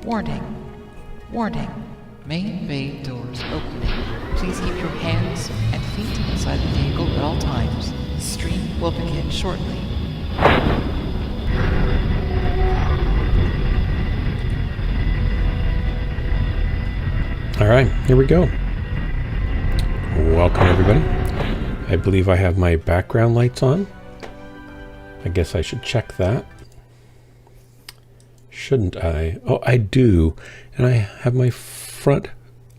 Warning. Warning. Main bay doors opening. Please keep your hands and feet inside the vehicle at all times. The stream will begin shortly. Alright, here we go. Welcome everybody. I believe I have my background lights on. I guess I should check that. Shouldn't I? Oh, I do. And I have my front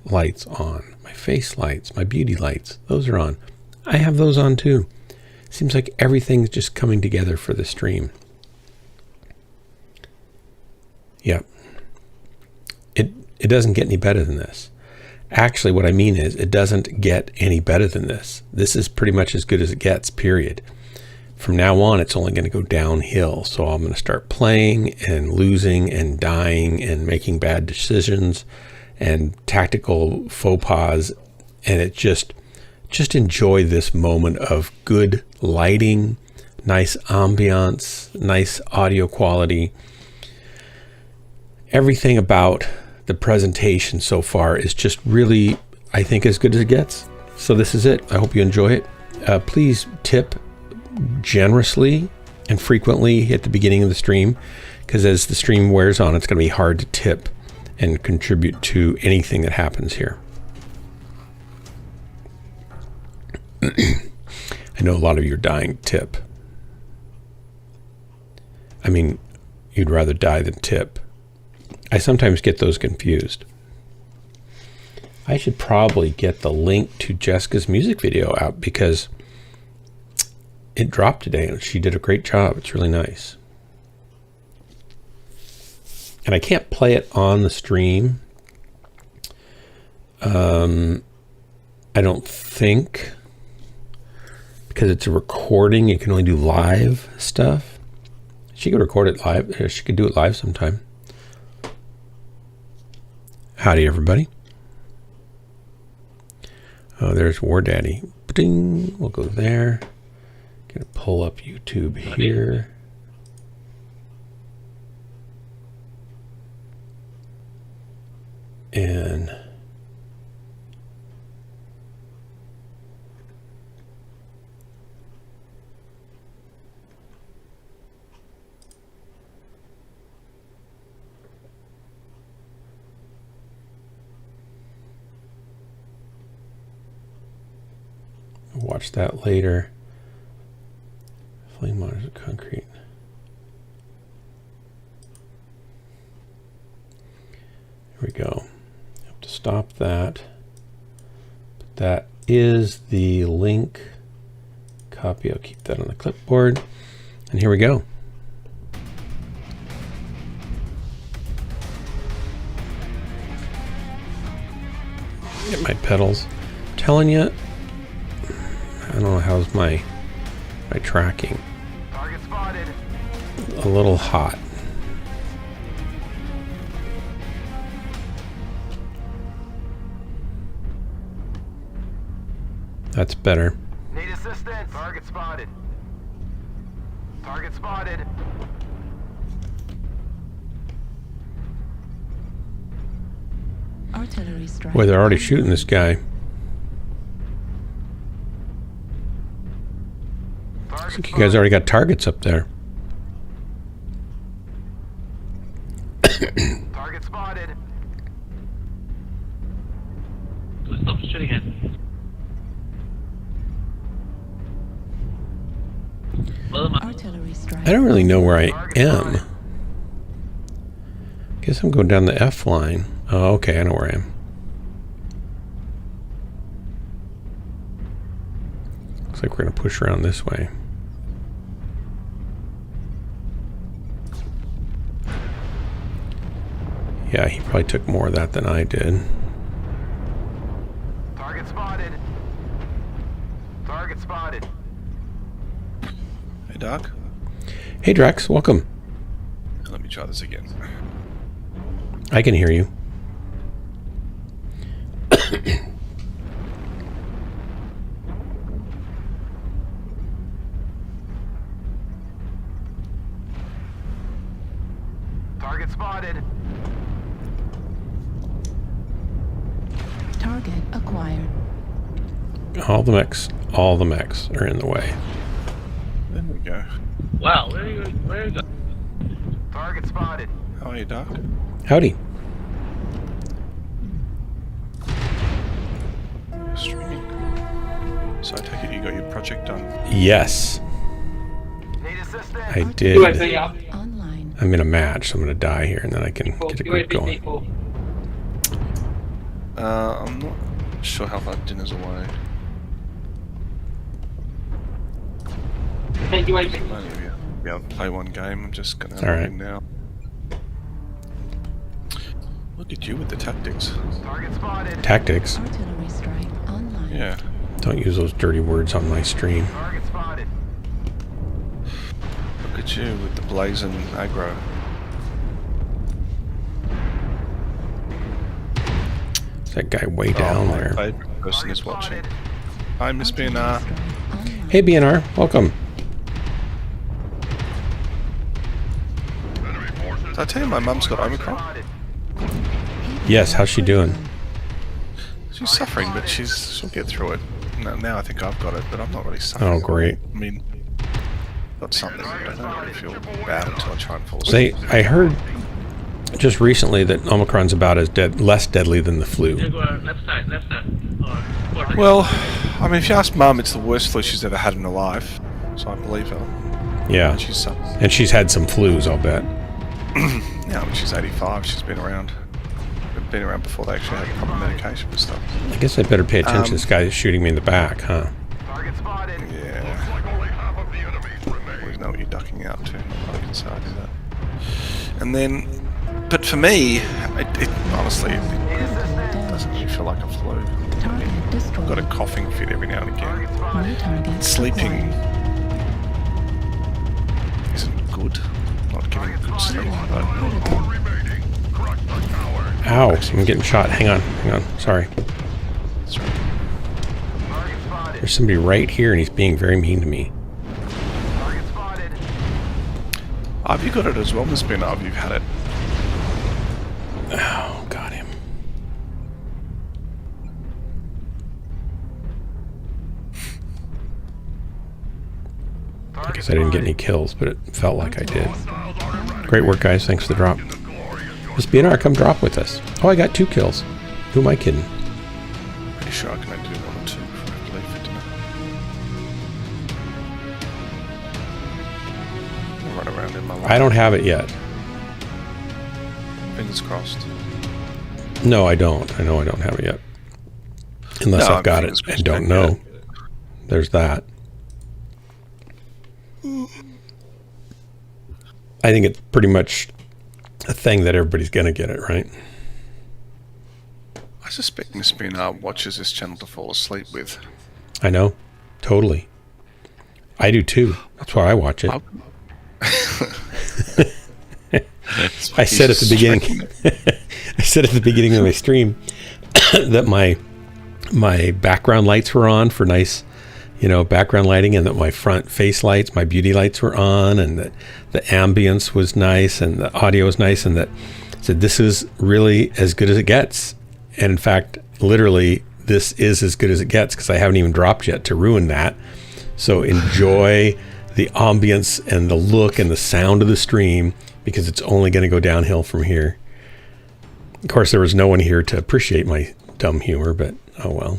lights on. My face lights, my beauty lights. Those are on. I have those on too. Seems like everything's just coming together for the stream. Yep. It doesn't get any better than this. Actually, what I mean is it doesn't get any better than this. This is pretty much as good as it gets, period. From now on, it's only going to go downhill. So I'm going to start playing and losing and dying and making bad decisions and tactical faux pas. And it just enjoy this moment of good lighting, nice ambiance, nice audio quality. Everything about the presentation so far is just really, I think, as good as it gets. So this is it. I hope you enjoy it. Please tip generously and frequently at the beginning of the stream, because as the stream wears on, it's going to be hard to tip and contribute to anything that happens here. I know a lot of you are dying to tip. I mean, you'd rather die than tip. I sometimes get those confused. I should probably get the link to Jessica's music video out because it dropped today and she did a great job. It's really nice. And I can't play it on the stream. I don't think, because it's a recording. You can only do live stuff. She could record it live. She could do it live sometime. Howdy, everybody. Oh, there's War Daddy. Ding. We'll go there. Gonna pull up YouTube here. And watch that later. Flame monitors of concrete. Here we go. Have to stop that. But that is the link. Copy. I'll keep that on the clipboard. And here we go. Get my pedals. I'm telling you, I don't know how's my tracking. Target spotted. A little hot. That's better. Need assistance. Target spotted. Target spotted. Artillery strike. Boy, they're already shooting this guy. Looks like you guys already got targets up there. Target spotted. Stop shooting it. Artillery strike. I don't really know where I am. Guess I'm going down the F line. Oh, okay, I know where I am. Looks like we're going to push around this way. Yeah, he probably took more of that than I did. Target spotted. Target spotted. Hey, Doc. Hey, Drex, welcome. Let me try this again. I can hear you. Target spotted. Target acquired. All the mechs are in the way. There we go. Wow, where are you going? Target spotted. How are you, Doc? Howdy. Streaming. So I take it you got your project done. Yes, Need assistance. I did. UAV online. I'm in a match, so I'm going to die here, and then I can get a group going. I'm not sure how far dinner's away. I'll only be able to play one game. I'm just gonna All right. in now. Look at you with the tactics. Target spotted. Tactics. Artillery strike online. Yeah. Don't use those dirty words on my stream. Target spotted. Look at you with the blazing aggro. Is that guy way down My there? favorite person is watching. Hi, Miss Artillery BNR. strike online. Hey, BNR, welcome. Did I tell you my mum's got Omicron? Spotted. Yes, how's she doing? She's suffering, but she'll get through it. Now I think I've got it, but I'm not really suffering. Oh, great. I mean, got something, but I don't really feel bad until I try and fall asleep. I heard just recently that Omicron's about as less deadly than the flu. You go left side. Or Well, I mean, if you ask Mum, it's the worst flu she's ever had in her life, so I believe her. Yeah, And she's and she's had some flus, I'll bet. yeah, I mean, she's 85. She's been around. Been around before they actually had proper medication for stuff. I guess I better pay attention to this guy who's shooting me in the back, huh? Target spotted. Yeah. Well, you know what you're ducking out to. I can say I do that. And then, but for me, it honestly, it Need assistance. doesn't really feel like a flu. I mean, Target I've destroyed. got a coughing fit every now and again. Target spotted. New target Sleeping acquired. isn't good. Not getting good sleep, but Ow, I'm getting shot. Hang on. Sorry. that's right. Target spotted. There's somebody right here, and he's being very mean to me. Target spotted. Have you got it as well, Miss Ben? Have you had it? Oh, got him. I guess I didn't get any kills, but it felt like I did. Great work, guys. Thanks for the drop. Miss BNR, come drop with us. Oh, I got 2 kills. Who am I kidding? Pretty sure I can only do 1 or 2 before I have to leave for dinner. I'll run around in my life. I don't have it yet. Fingers crossed. No, I don't. I know I don't have it yet. Unless No, I've got it fingers crossed and don't I know. get There's that. I think it's pretty much a thing that everybody's going to get it, right? I suspect Miss BNR watches this channel to fall asleep with. I know. Totally. I do too. That's why I watch it. I said at the beginning I said at the beginning of my stream that my background lights were on for nice, background lighting, and that my front face lights, my beauty lights were on, and that the ambience was nice and the audio was nice, and that said this is really as good as it gets. And in fact, literally, this is as good as it gets because I haven't even dropped yet to ruin that. So enjoy the ambience and the look and the sound of the stream because it's only going to go downhill from here. Of course, there was no one here to appreciate my dumb humor, but oh well.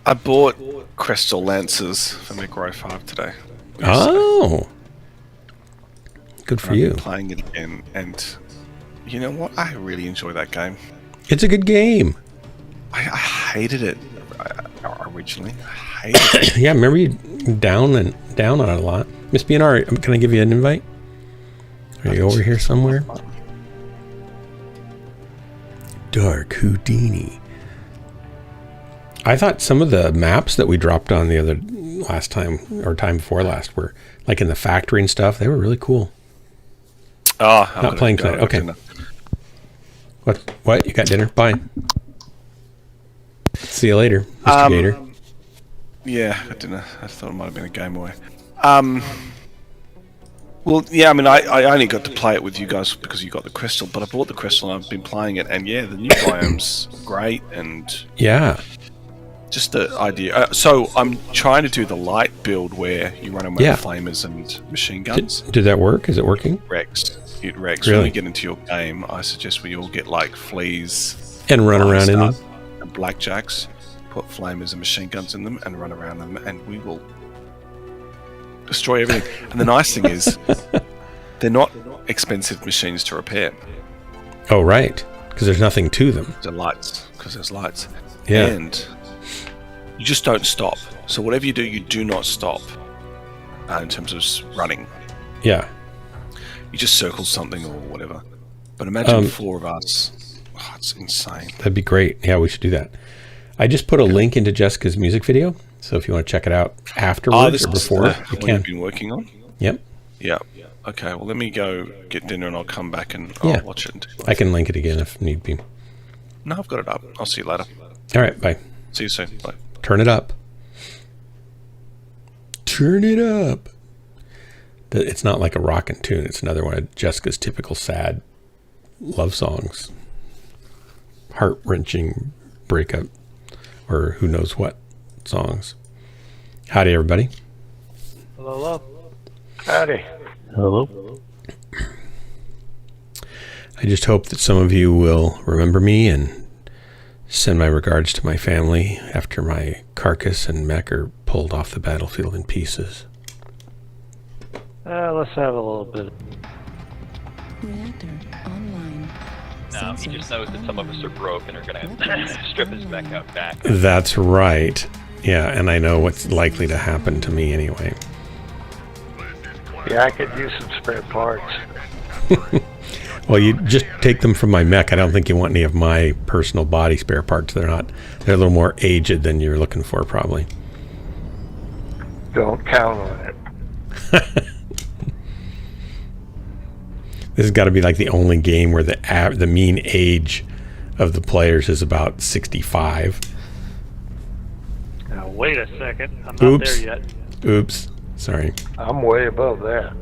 I bought Crystal Lancers for Mechwarrior 5 today. Oh, good for I've you. been playing it again, and you know what? I really enjoy that game. It's a good game. I hated it originally. I hated it. Yeah, remember you down on it a lot. Miss BNR, can I give you an invite? Are you over here somewhere? Dark Houdini. I thought some of the maps that we dropped on the last time or time before last were like in the factory and stuff. They were really cool. Oh, I'm Not gonna playing go tonight. to Okay. dinner. What? You got dinner? Bye. See you later, Mr. Gator. Yeah, I didn't know. I thought it might have been a game away. Well, yeah, I mean, I only got to play it with you guys because you got the crystal, but I bought the crystal and I've been playing it, and yeah, the new biome's great, and Yeah. just the idea. So I'm trying to do the light build where you run around Yeah. with flamers and machine guns. Did that work? Is it working? Rex, Rex. Really? When you get into your game, I suggest we all get like fleas And run around in them? and blackjacks, put flamers and machine guns in them, and run around them, and we will destroy everything. And the nice thing is, they're not expensive machines to repair. Oh, right. Because there's nothing to them. They're lights, because there's lights. Yeah. And you just don't stop. So whatever you do, you do not stop in terms of running. Yeah. You just circle something or whatever. But imagine 4 of us. Oh, it's insane. That'd be great. Yeah, we should do that. I just put a link into Jessica's music video. So if you want to check it out afterwards or before, is you what can. you've been working on? Yep. Yeah. Okay, well, let me go get dinner and I'll come back and Yeah. I'll watch it. I can link it again if need be. No, I've got it up. I'll see you later. All right. Bye. See you soon. Bye. Turn it up. Turn it up. It's not like a rockin' tune. It's another one of Jessica's typical sad love songs. Heart-wrenching breakup or who knows what songs. Howdy, everybody. Hello. Howdy. Hello. I just hope that some of you will remember me and send my regards to my family after my carcass and mech are pulled off the battlefield in pieces. Let's have a little bit. Reactor online. No, he just knows that some of us are broke and are going to have to strip his mech out back. That's right. Yeah, and I know what's likely to happen to me anyway. Yeah, I could use some spare parts. Well, you just take them from my mech. I don't think you want any of my personal body spare parts. They're a little more aged than you're looking for, probably. Don't count on it. This has got to be like the only game where the mean age of the players is about 65. Now, wait a second. I'm not Oops. there yet. Oops. Sorry. I'm way above that.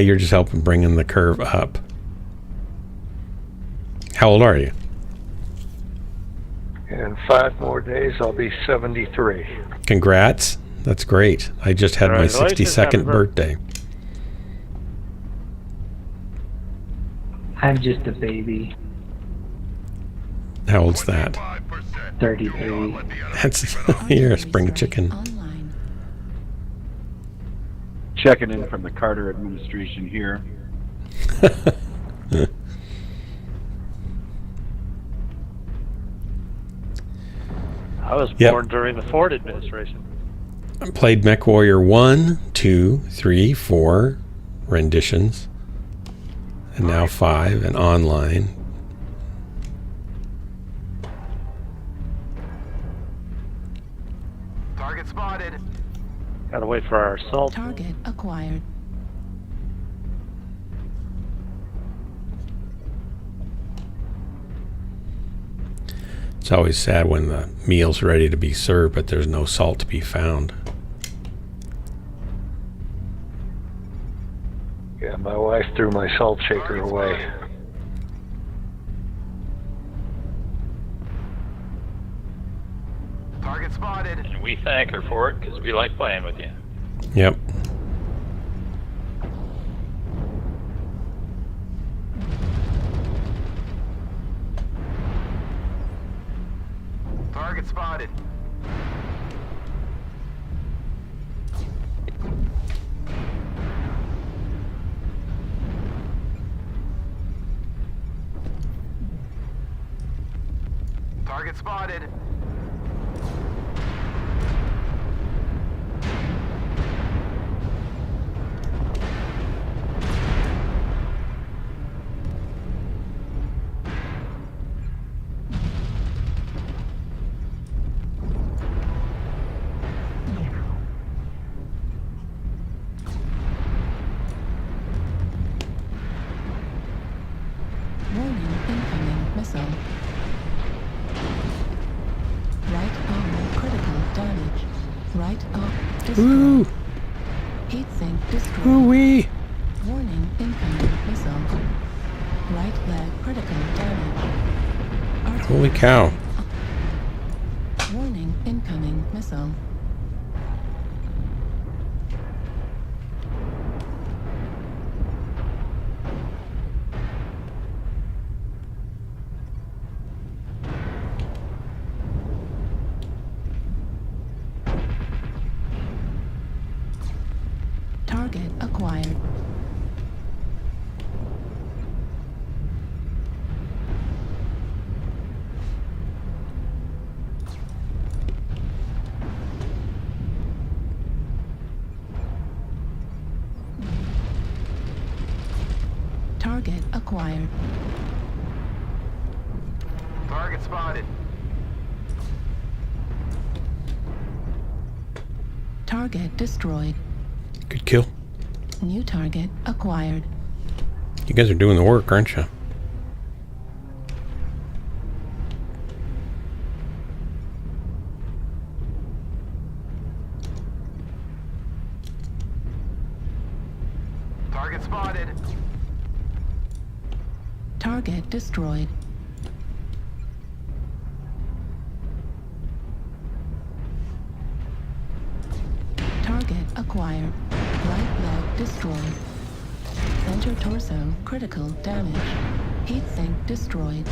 You're just helping bringing the curve up. How old are you? In 5 more days, I'll be 73. Congrats. That's great. I just had my Congratulations, 62nd happy birthday. I'm just a baby. How old's that? 33. That's you're a spring chicken. Online. Checking in from the Carter administration here. I was Yep. born during the Ford administration. I played Mechwarrior 1, 2, 3, 4 renditions. And now 5 and online. Target spotted. Gotta wait for our assault. Target acquired. It's always sad when the meal's ready to be served, but there's no salt to be found. Yeah, my wife threw my salt shaker away. Target spotted. And we thank her for it because we like playing with you. Yep. Target spotted. Target spotted. Warning incoming missile. Right armor critical damage. Right arm destroyed. Ooh, Heat sink destroyed. ooh wee. Warning, incoming missile. Right leg critical damage. Holy cow. Warning, incoming missile. Target acquired. Target acquired. Target spotted. Target destroyed. Good kill. New target acquired. You guys are doing the work, aren't you? Target spotted. Target destroyed. Target acquired. Right leg destroyed. Center torso critical damage. Heat sink destroyed.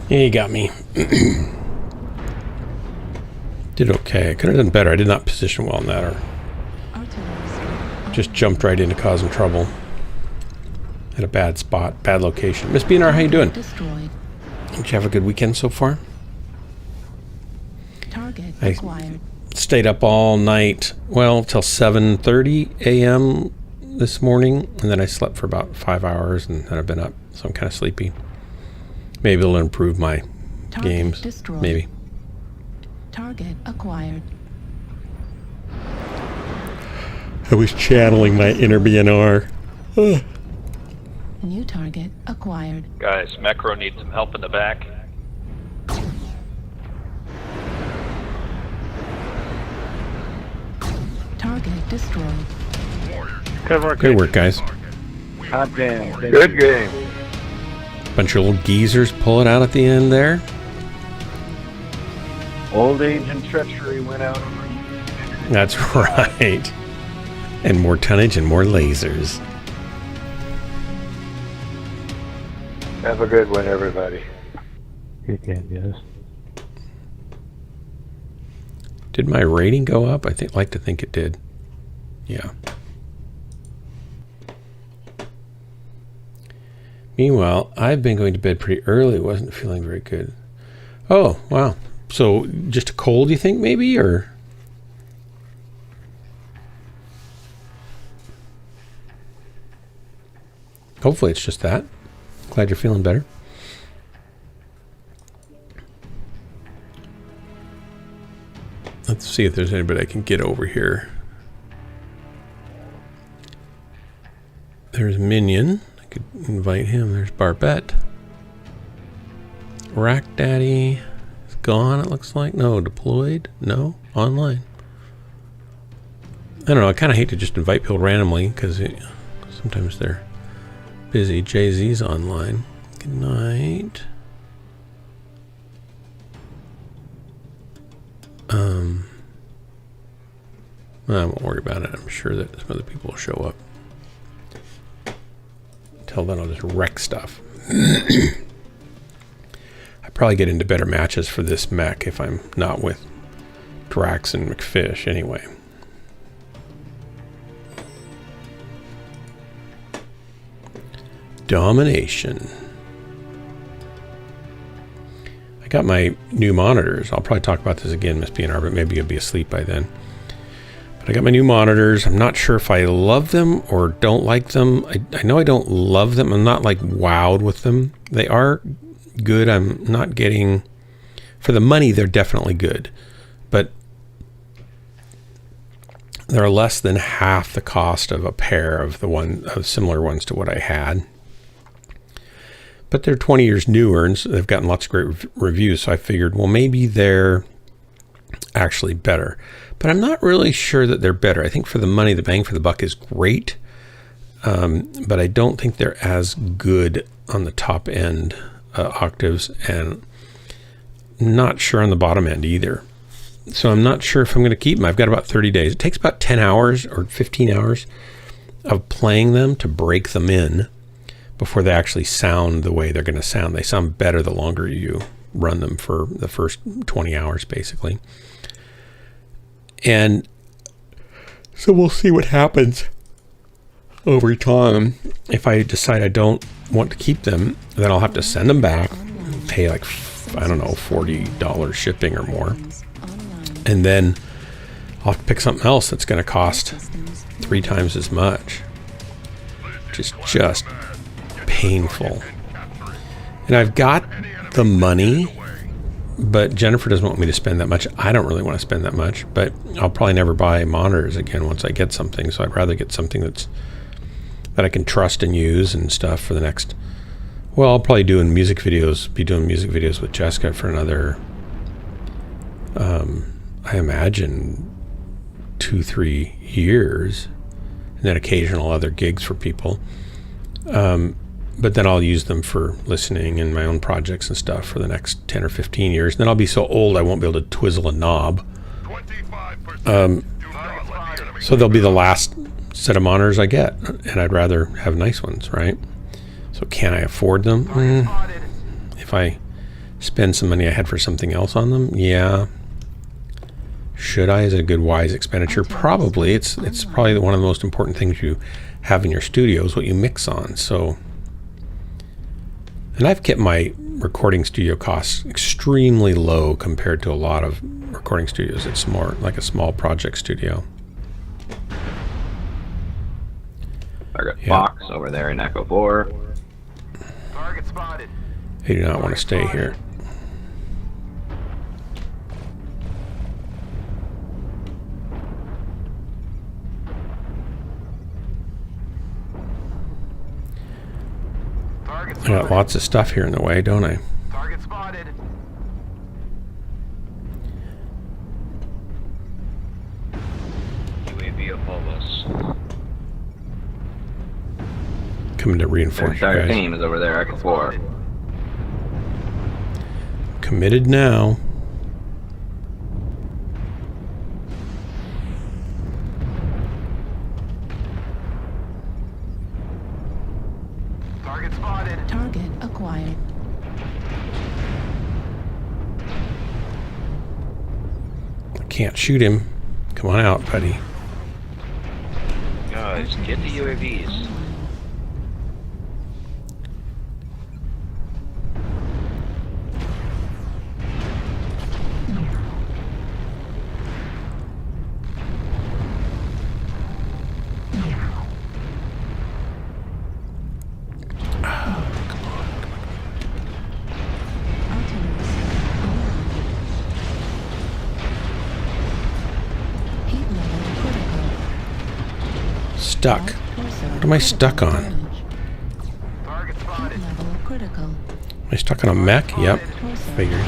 Yeah, you got me. Did okay. I could have done better. I did not position well in that, or Artillery strike. just jumped right into causing trouble. At a bad spot, bad location. Miss BNR, how you doing? Destroyed. Did you have a good weekend so far? Target I- acquired. Stayed up all night, well, till 7:30 a.m. this morning, and then I slept for about 5 hours, and then I've been up, so I'm kind of sleepy. Maybe it'll improve my Target games. destroyed. Maybe. Target acquired. I was channeling my inner BNR. New target acquired. Guys, Mechwarrior needs some help in the back. Target destroyed. Good work. Good work, guys. Hot damn. Good game. Bunch of little geezers pulling out at the end there. Old age and treachery went out over you. That's right. And more tonnage and more lasers. Have a good one, everybody. Good game, guys. Did my rating go up? Like to think it did. Yeah. Meanwhile, I've been going to bed pretty early. Wasn't feeling very good. Oh, wow. So just a cold, you think, maybe? Or hopefully it's just that. Glad you're feeling better. Let's see if there's anybody I can get over here. There's Minion. I could invite him. There's Barbette. Rack Daddy is gone, it looks like. No, deployed. No, online. I don't know. I kind of hate to just invite people randomly because sometimes they're busy. Jay-Z's online. Good night. I won't worry about it. I'm sure that some other people will show up. Till then, I'll just wreck stuff. I probably get into better matches for this mech if I'm not with Drax and McFish anyway. Domination. I got my new monitors. I'll probably talk about this again, Miss BNR, but maybe you'll be asleep by then. But I got my new monitors. I'm not sure if I love them or don't like them. I know I don't love them. I'm not like wowed with them. They are good. I'm not getting, for the money, they're definitely good. But they're less than half the cost of a pair of similar ones to what I had. But they're 20 years newer, and so they've gotten lots of great reviews. So I figured, well, maybe they're actually better. But I'm not really sure that they're better. I think for the money, the bang for the buck is great. but I don't think they're as good on the top end octaves, and not sure on the bottom end either. So I'm not sure if I'm going to keep them. I've got about 30 days. It takes about 10 hours or 15 hours of playing them to break them in before they actually sound the way they're going to sound. They sound better the longer you run them for the first 20 hours, basically. And so we'll see what happens over time. If I decide I don't want to keep them, then I'll have to send them back, pay like, I don't know, $40 shipping or more. And then I'll have to pick something else that's going to cost 3 times as much. Which is just painful. And I've got the money, but Jennifer doesn't want me to spend that much. I don't really want to spend that much, but I'll probably never buy monitors again once I get something. So I'd rather get something that I can trust and use and stuff for the next. Well, I'll probably be doing music videos with Jessica for another, I imagine 2-3 years, and then occasional other gigs for people. But then I'll use them for listening and my own projects and stuff for the next 10 or 15 years. And then I'll be so old I won't be able to twizzle a knob. So they'll be the last set of monitors I get, and I'd rather have nice ones, right? So can I afford them? If I spend some money I had for something else on them, yeah. Should I? Is it a good, wise expenditure? Probably. It's probably one of the most important things you have in your studio is what you mix on. So, and I've kept my recording studio costs extremely low compared to a lot of recording studios. It's more like a small project studio. Target Fox over there in Echo 4. Target spotted. They do not want to stay here. I got lots of stuff here in the way, don't I? Target spotted. UAV above us. Coming to reinforce you Their guys. team is over there, Echo 4. Committed now. Target spotted. Target acquired. I can't shoot him. Come on out, buddy. Guys, get the UAVs. Stuck. What am I stuck on? Target spotted. Critical. Am I stuck on a mech? Yep. Figured.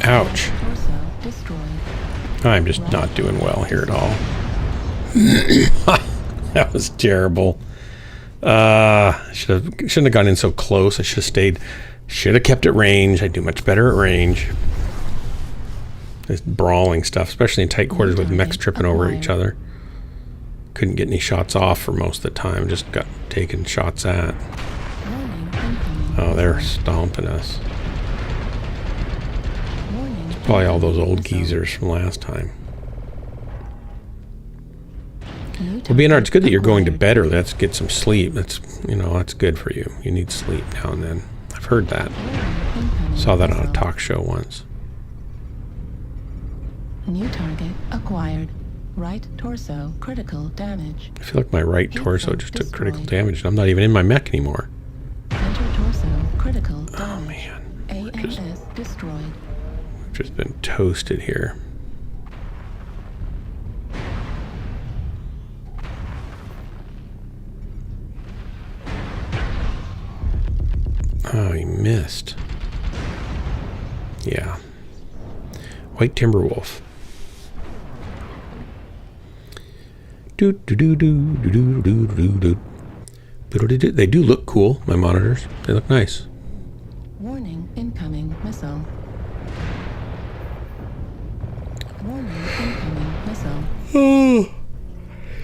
Ouch. Torso destroyed. I'm just not doing well here at all. That was terrible. Shouldn't have gone in so close. I should have stayed. Should have kept at range. I do much better at range. This brawling stuff, especially in tight quarters with mechs tripping over each other. Couldn't get any shots off for most of the time. Just got taken shots at. Oh, they're stomping us. It's probably all those old geezers from last time. Well, BNR, it's good that you're going to bed early. Let's get some sleep. That's good for you. You need sleep now and then. I've heard that. Saw that on a talk show once. New target acquired. Right torso critical damage. I feel like my right torso just took critical damage, and I'm not even in my mech anymore. Center torso critical damage. Oh man, AMS destroyed. We've just been toasted here. Oh, he missed. Yeah. White Timberwolf. Do do do do do do do do. They do look cool. My monitors. They look nice. Warning, incoming missile. Warning, incoming missile. Oh,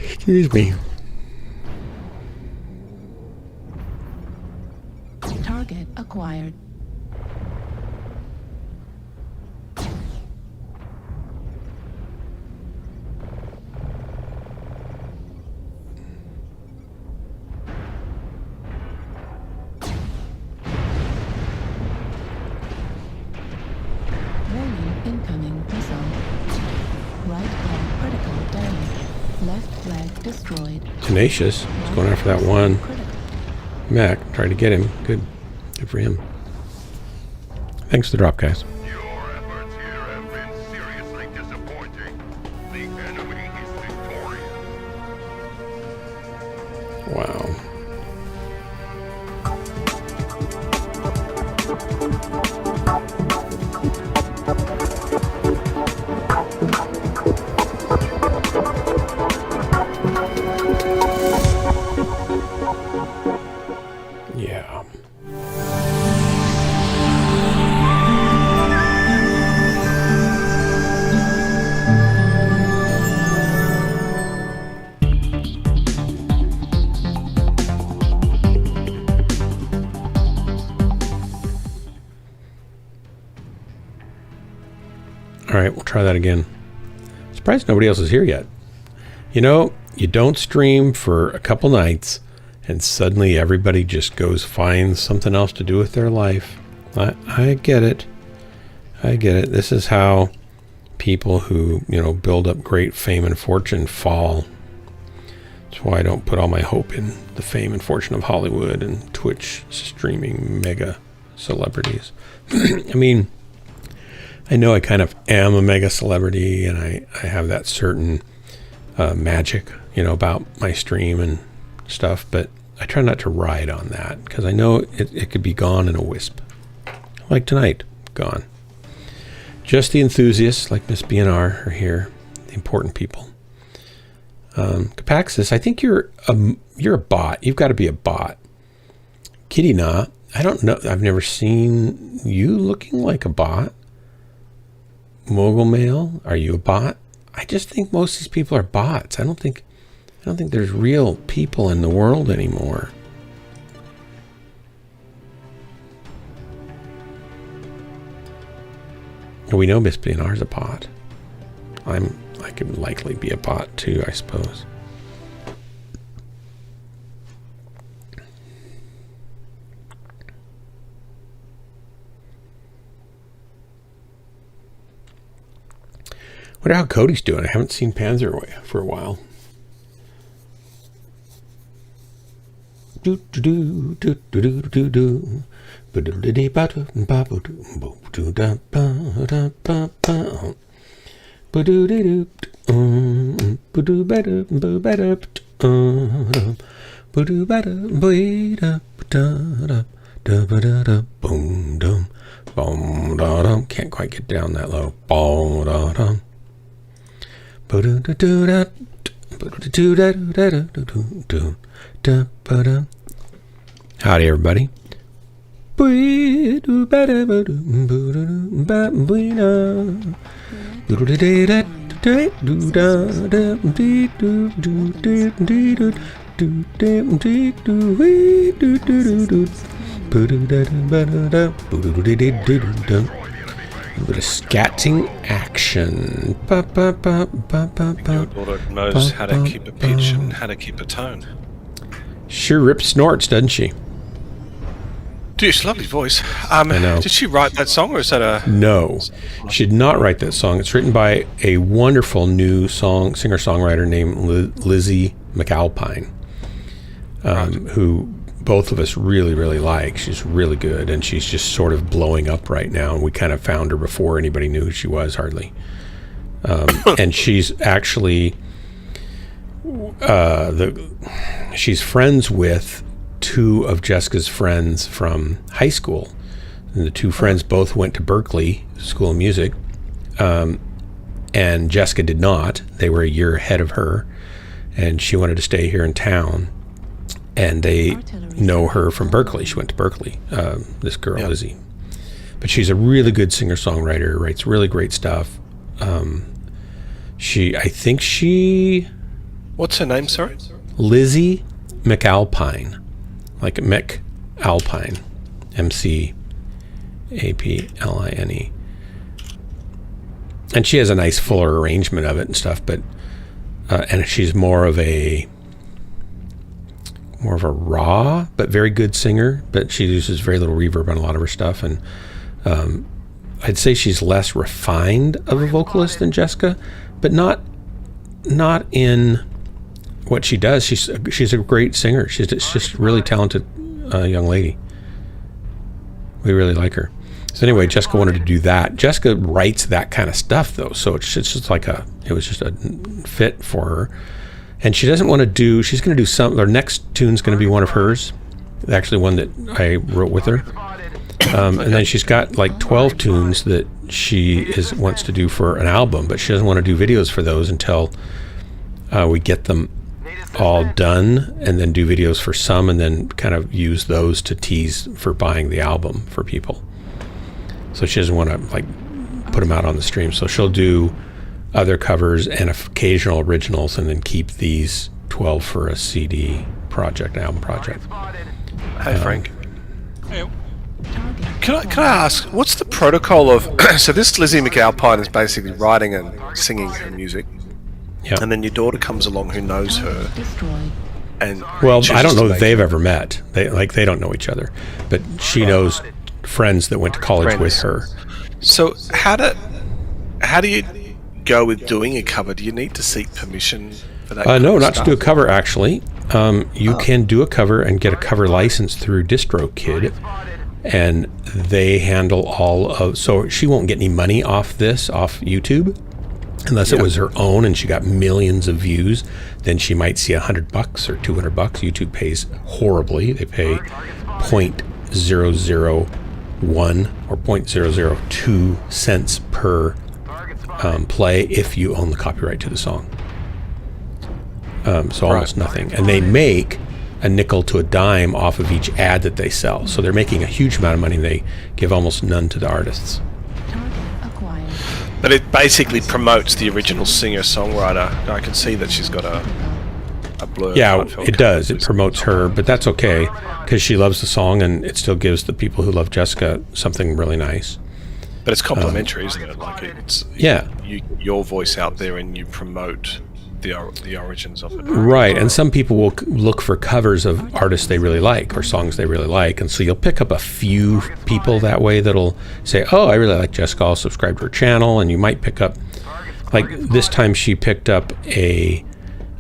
excuse me. Target acquired. Warning, incoming missile. Right leg critical damage. Left leg destroyed. Tenacious. He's going after that one. Mech. Trying to get him. Good. Good for him. Thanks for the drop, guys. Your efforts here have been seriously disappointing. The enemy is victorious. Wow. Yeah. All right, we'll try that again. Surprised nobody else is here yet. You know, you don't stream for a couple nights and suddenly everybody just goes find something else to do with their life. I get it. I get it. This is how people who, you know, build up great fame and fortune fall. That's why I don't put all my hope in the fame and fortune of Hollywood and Twitch streaming mega celebrities. I mean, I know I kind of am a mega celebrity and I have that certain magic, you know, about my stream and stuff, but I try not to ride on that because I know it could be gone in a wisp. Like tonight, gone. Just the enthusiasts like Miss BNR are here, the important people. Capaxis, I think you're a bot. You've got to be a bot. Kitty Na, I don't know. I've never seen you looking like a bot. Mogul Mail, are you a bot? I just think most of these people are bots. I don't think there's real people in the world anymore. We know Miss BNR is a bot. I could likely be a bot too, I suppose. Wonder how Cody's doing. I haven't seen Panzer for a while. Can't quite get down that low. Howdy, everybody. A bit of scatting action. Your daughter knows how to keep a pitch and how to keep a tone. Sure rips snorts, doesn't she? Dude, she's a lovely voice. I know. Did she write that song, or is that a... No, she did not write that song. It's written by a wonderful new singer-songwriter named Lizzie McAlpine, who both of us really, really like. She's really good, and she's just sort of blowing up right now. And we kind of found her before anybody knew who she was, hardly. And she's actually she's friends with two of Jessica's friends from high school, and the two friends both went to Berkeley School of Music, and Jessica did not. They were a year ahead of her, and she wanted to stay here in town. And they know her from Berkeley. She went to Berkeley, this girl, Lizzie. But she's a really good singer-songwriter, writes really great stuff. I think she... What's her name, sorry? Lizzie McAlpine. Like Mechwarrior. MCAPLINE. And she has a nice fuller arrangement of it and stuff, but... and she's more of a raw but very good singer, but she uses very little reverb on a lot of her stuff, and I'd say she's less refined of a vocalist than Jessica, but not in what she does. She's a great singer. She's just a really talented young lady. We really like her. So anyway, Jessica wanted to do that. Jessica writes that kind of stuff though, so it's just like it was just a fit for her. And she doesn't want to do, she's going to do her next tune's going to be one of hers, actually one that I wrote with her. And then she's got like 12 tunes that she wants to do for an album, but she doesn't want to do videos for those until we get them all done, and then do videos for some, and then kind of use those to tease for buying the album for people. So she doesn't want to like put them out on the stream. So she'll do other covers and occasional originals, and then keep these 12 for a CD project, an album project. Hey, Frank. Hey. Can I ask, what's the protocol of... so this Lizzie McAlpine is basically writing and singing her music, and then your daughter comes along who knows her, and... Well, I don't know that they've ever met. They don't know each other, but she knows friends that went to college with her. So how do you go with doing a cover? Do you need to seek permission for that? No, not to do a cover, actually. You can do a cover and get a cover license through DistroKid, and they handle all of... So she won't get any money off YouTube, unless it was her own and she got millions of views. Then she might see $100 or $200. YouTube pays horribly. They pay 0.001 or 0.002 cents per play if you own the copyright to the song. So almost nothing. And they make a nickel to a dime off of each ad that they sell. So they're making a huge amount of money, and they give almost none to the artists. But it basically promotes the original singer-songwriter. I can see that she's got a blur. Yeah, it does. It promotes her, but that's okay, because she loves the song, and it still gives the people who love Jessica something really nice. But it's complimentary, isn't it? Like it's your voice out there, and you promote the origins of it. Right, and some people will look for covers of artists they really like or songs they really like, and so you'll pick up a few people that way that'll say, oh, I really like Jessica, I'll subscribe to her channel. And you might pick up, like this time she picked up a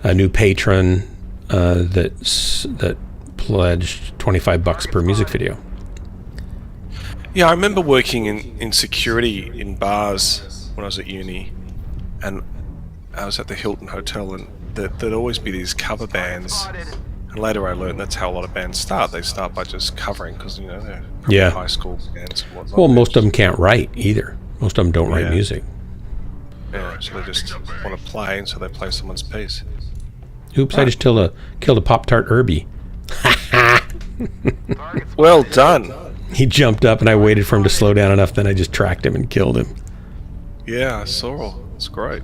new patron that pledged $25 per music video. Yeah, I remember working in security in bars when I was at uni, and I was at the Hilton Hotel, and there'd always be these cover bands. And later I learned that's how a lot of bands start. They start by just covering, because they're high school bands and whatnot. Well, most of them can't write either. Most of them don't write music. Yeah, so they just want to play, and so they play someone's piece. Oops, I just killed a Pop-Tart Herbie. Well done. He jumped up, and I waited for him to slow down enough, then I just tracked him and killed him. Yeah, I saw. It's great.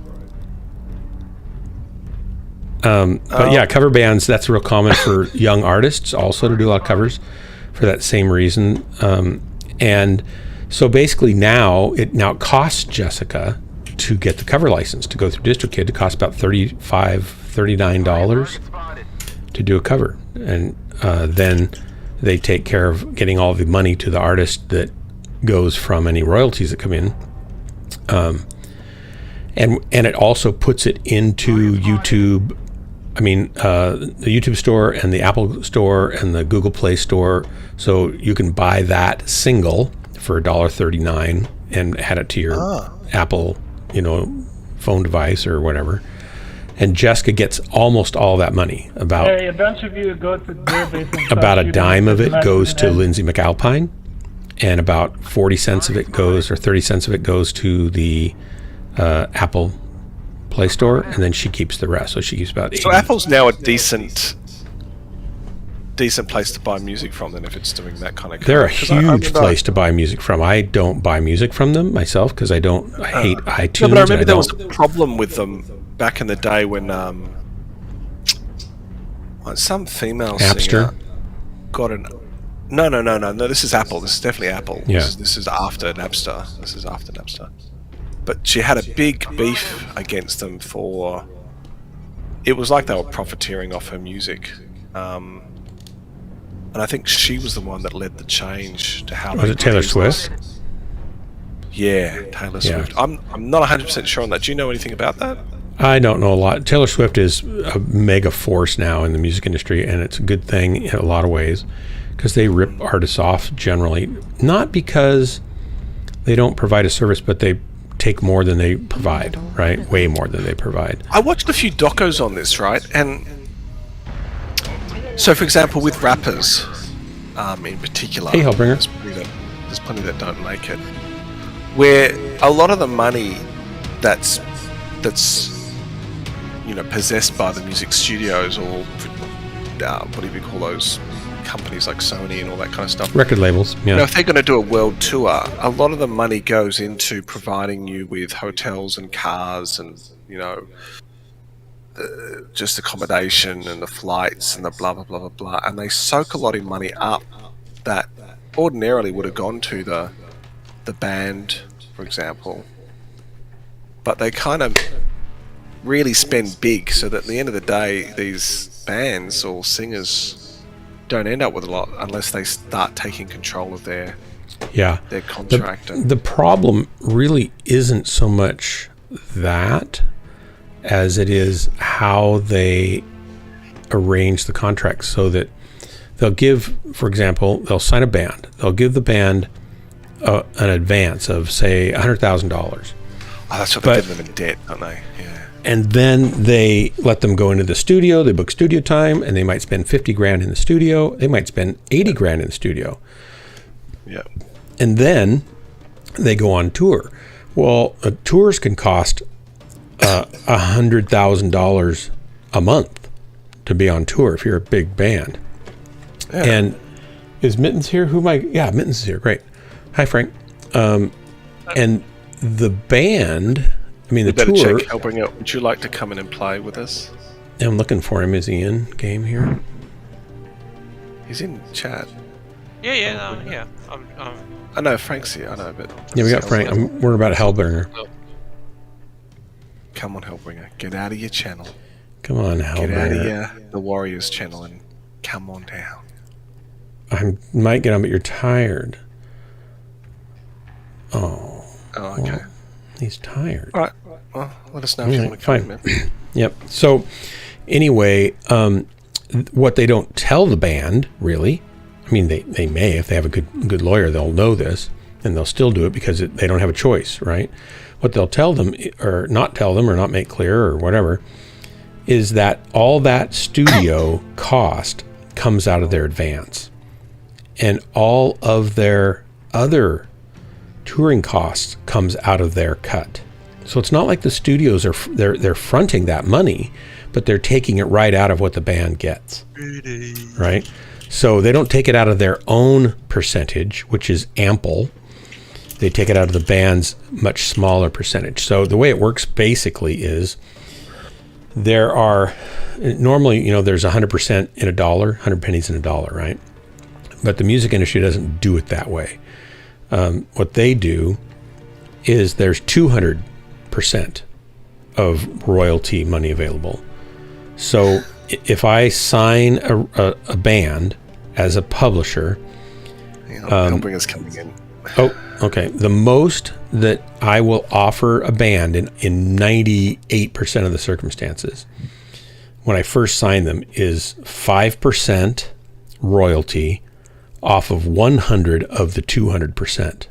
But yeah, cover bands, that's real common for young artists also to do a lot of covers for that same reason. And so basically now it costs Jessica to get the cover license to go through DistroKid. It costs about $39 to do a cover. And then they take care of getting all the money to the artist that goes from any royalties that come in. And it also puts it into YouTube. I mean, the YouTube store and the Apple store and the Google Play store. So you can buy that single for $1.39 and add it to your Apple, phone device or whatever. And Jessica gets almost all that money. About a bunch of you go to about a dime of it goes to Lindsay McAlpine, and about 40 cents of it goes, or 30 cents of it goes to the Apple Play Store, and then she keeps the rest. So she keeps about 80. So Apple's now a decent place to buy music from then if it's doing that kind of code. They're a huge place to buy music from. I don't buy music from them myself because I hate iTunes. No, but I remember there was a problem with them back in the day when some female Napster singer got an... No, this is Apple. This is definitely Apple. Yeah. This is after Napster. But she had a big beef against them for... It was like they were profiteering off her music. And I think she was the one that led the change to how... Was it Taylor Swift? Yeah, Taylor Swift. I'm not 100% sure on that. Do you know anything about that? I don't know a lot. Taylor Swift is a mega force now in the music industry, and it's a good thing in a lot of ways because they rip artists off generally. Not because they don't provide a service, but they take more than they provide, right? Way more than they provide. I watched a few docos on this, right? And so, for example, with rappers in particular, hey, Hellbringer. There's plenty that don't make it. Where a lot of the money that's possessed by the music studios or whatever you call those companies like Sony and all that kind of stuff. Record labels, yeah. If they're going to do a world tour, a lot of the money goes into providing you with hotels and cars and, just accommodation and the flights and the blah, blah, blah, blah, blah. And they soak a lot of money up that ordinarily would have gone to the band, for example. But they kind of really spend big so that at the end of the day, these bands or singers don't end up with a lot unless they start taking control of their contract. The problem really isn't so much that as it is how they arrange the contract so that they'll give, for example, they'll sign a band. They'll give the band an advance of, say, $100,000. Oh, that's what they give them in debt, don't they? Yeah. And then they let them go into the studio. They book studio time, and they might spend $50,000 in the studio. They might spend $80,000 in the studio. Yeah. And then they go on tour. Well, tours can cost $100,000 a month to be on tour if you're a big band. Yeah. And is Mittens here? Yeah, Mittens is here. Great. Hi, Frank. And the band, the tour... Check Hellbringer. Would you like to come in and play with us? I'm looking for him. Is he in game here? He's in chat. Yeah. I know Frank's here. I know, but yeah, we got Frank. We're about Hellbringer. Come on, Hellbringer. Get out of your channel. Come on, Hellbringer. Get out of the Warriors channel and come on down. I might get on, but you're tired. Oh, okay. Well, he's tired. All right. Well, let us know if you want to come in. Yep. So, anyway, what they don't tell the band, really, they may, if they have a good lawyer, they'll know this, and they'll still do it because they don't have a choice, right? What they'll tell them, or not tell them, or not make clear, or whatever, is that all that studio cost comes out of their advance, and all of their other touring costs comes out of their cut. So it's not like the studios they're fronting that money, but they're taking it right out of what the band gets. Right? So they don't take it out of their own percentage, which is ample. They take it out of the band's much smaller percentage. So the way it works basically is there are normally, there's 100% in a dollar, 100 pennies in a dollar, right? But the music industry doesn't do it that way. What they do is there's 200% of royalty money available. So if I sign a band as a publisher, Hellbringer's coming in. Oh, okay. The most that I will offer a band in 98% of the circumstances when I first sign them is 5% royalty off of 100 of the 200%.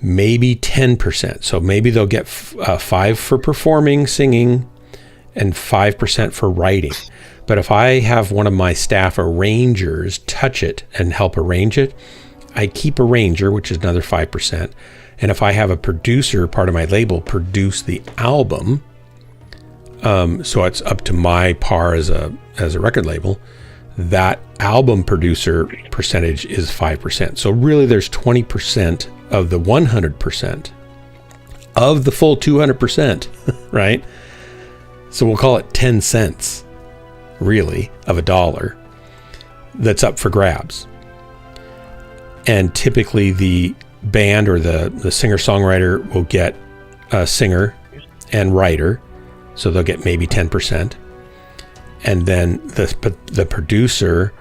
Maybe 10%. So maybe they'll get 5 for performing, singing, and 5% for writing. But if I have one of my staff arrangers touch it and help arrange it, I keep arranger, which is another 5%, And if I have a producer, part of my label, produce the album, so it's up to my par as a record label, that album producer percentage is 5%. So really there's 20% of the 100% of the full 200%, right? So we'll call it 10 cents, really, of a dollar that's up for grabs. And typically the band or the singer-songwriter will get a singer and writer, so they'll get maybe 10%. And then the producer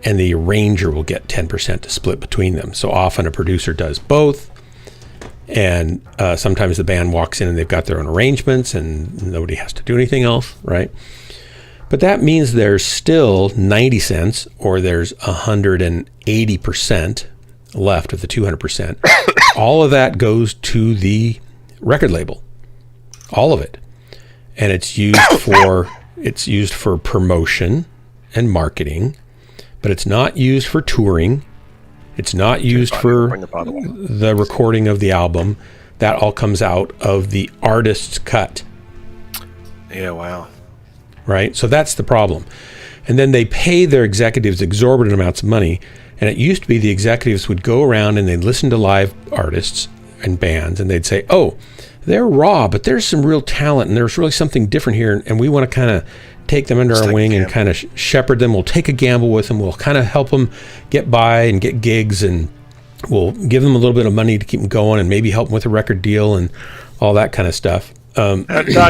and the arranger will get 10% to split between them. So often a producer does both, and sometimes the band walks in and they've got their own arrangements and nobody has to do anything else, right? But that means there's still 90 cents or there's 180% left of the 200%. All of that goes to the record label, all of it. And it's used for promotion and marketing, but it's not used for touring. It's not used for the recording of the album. That all comes out of the artist's cut. Yeah, wow. Right? So that's the problem. And then they pay their executives exorbitant amounts of money. And it used to be the executives would go around and they'd listen to live artists and bands and they'd say, oh, they're raw, but there's some real talent and there's really something different here. And we want to kind of take them under our wing and kind of shepherd them. We'll take a gamble with them. We'll kind of help them get by and get gigs, and we'll give them a little bit of money to keep them going and maybe help them with a record deal and all that kind of stuff. Doug,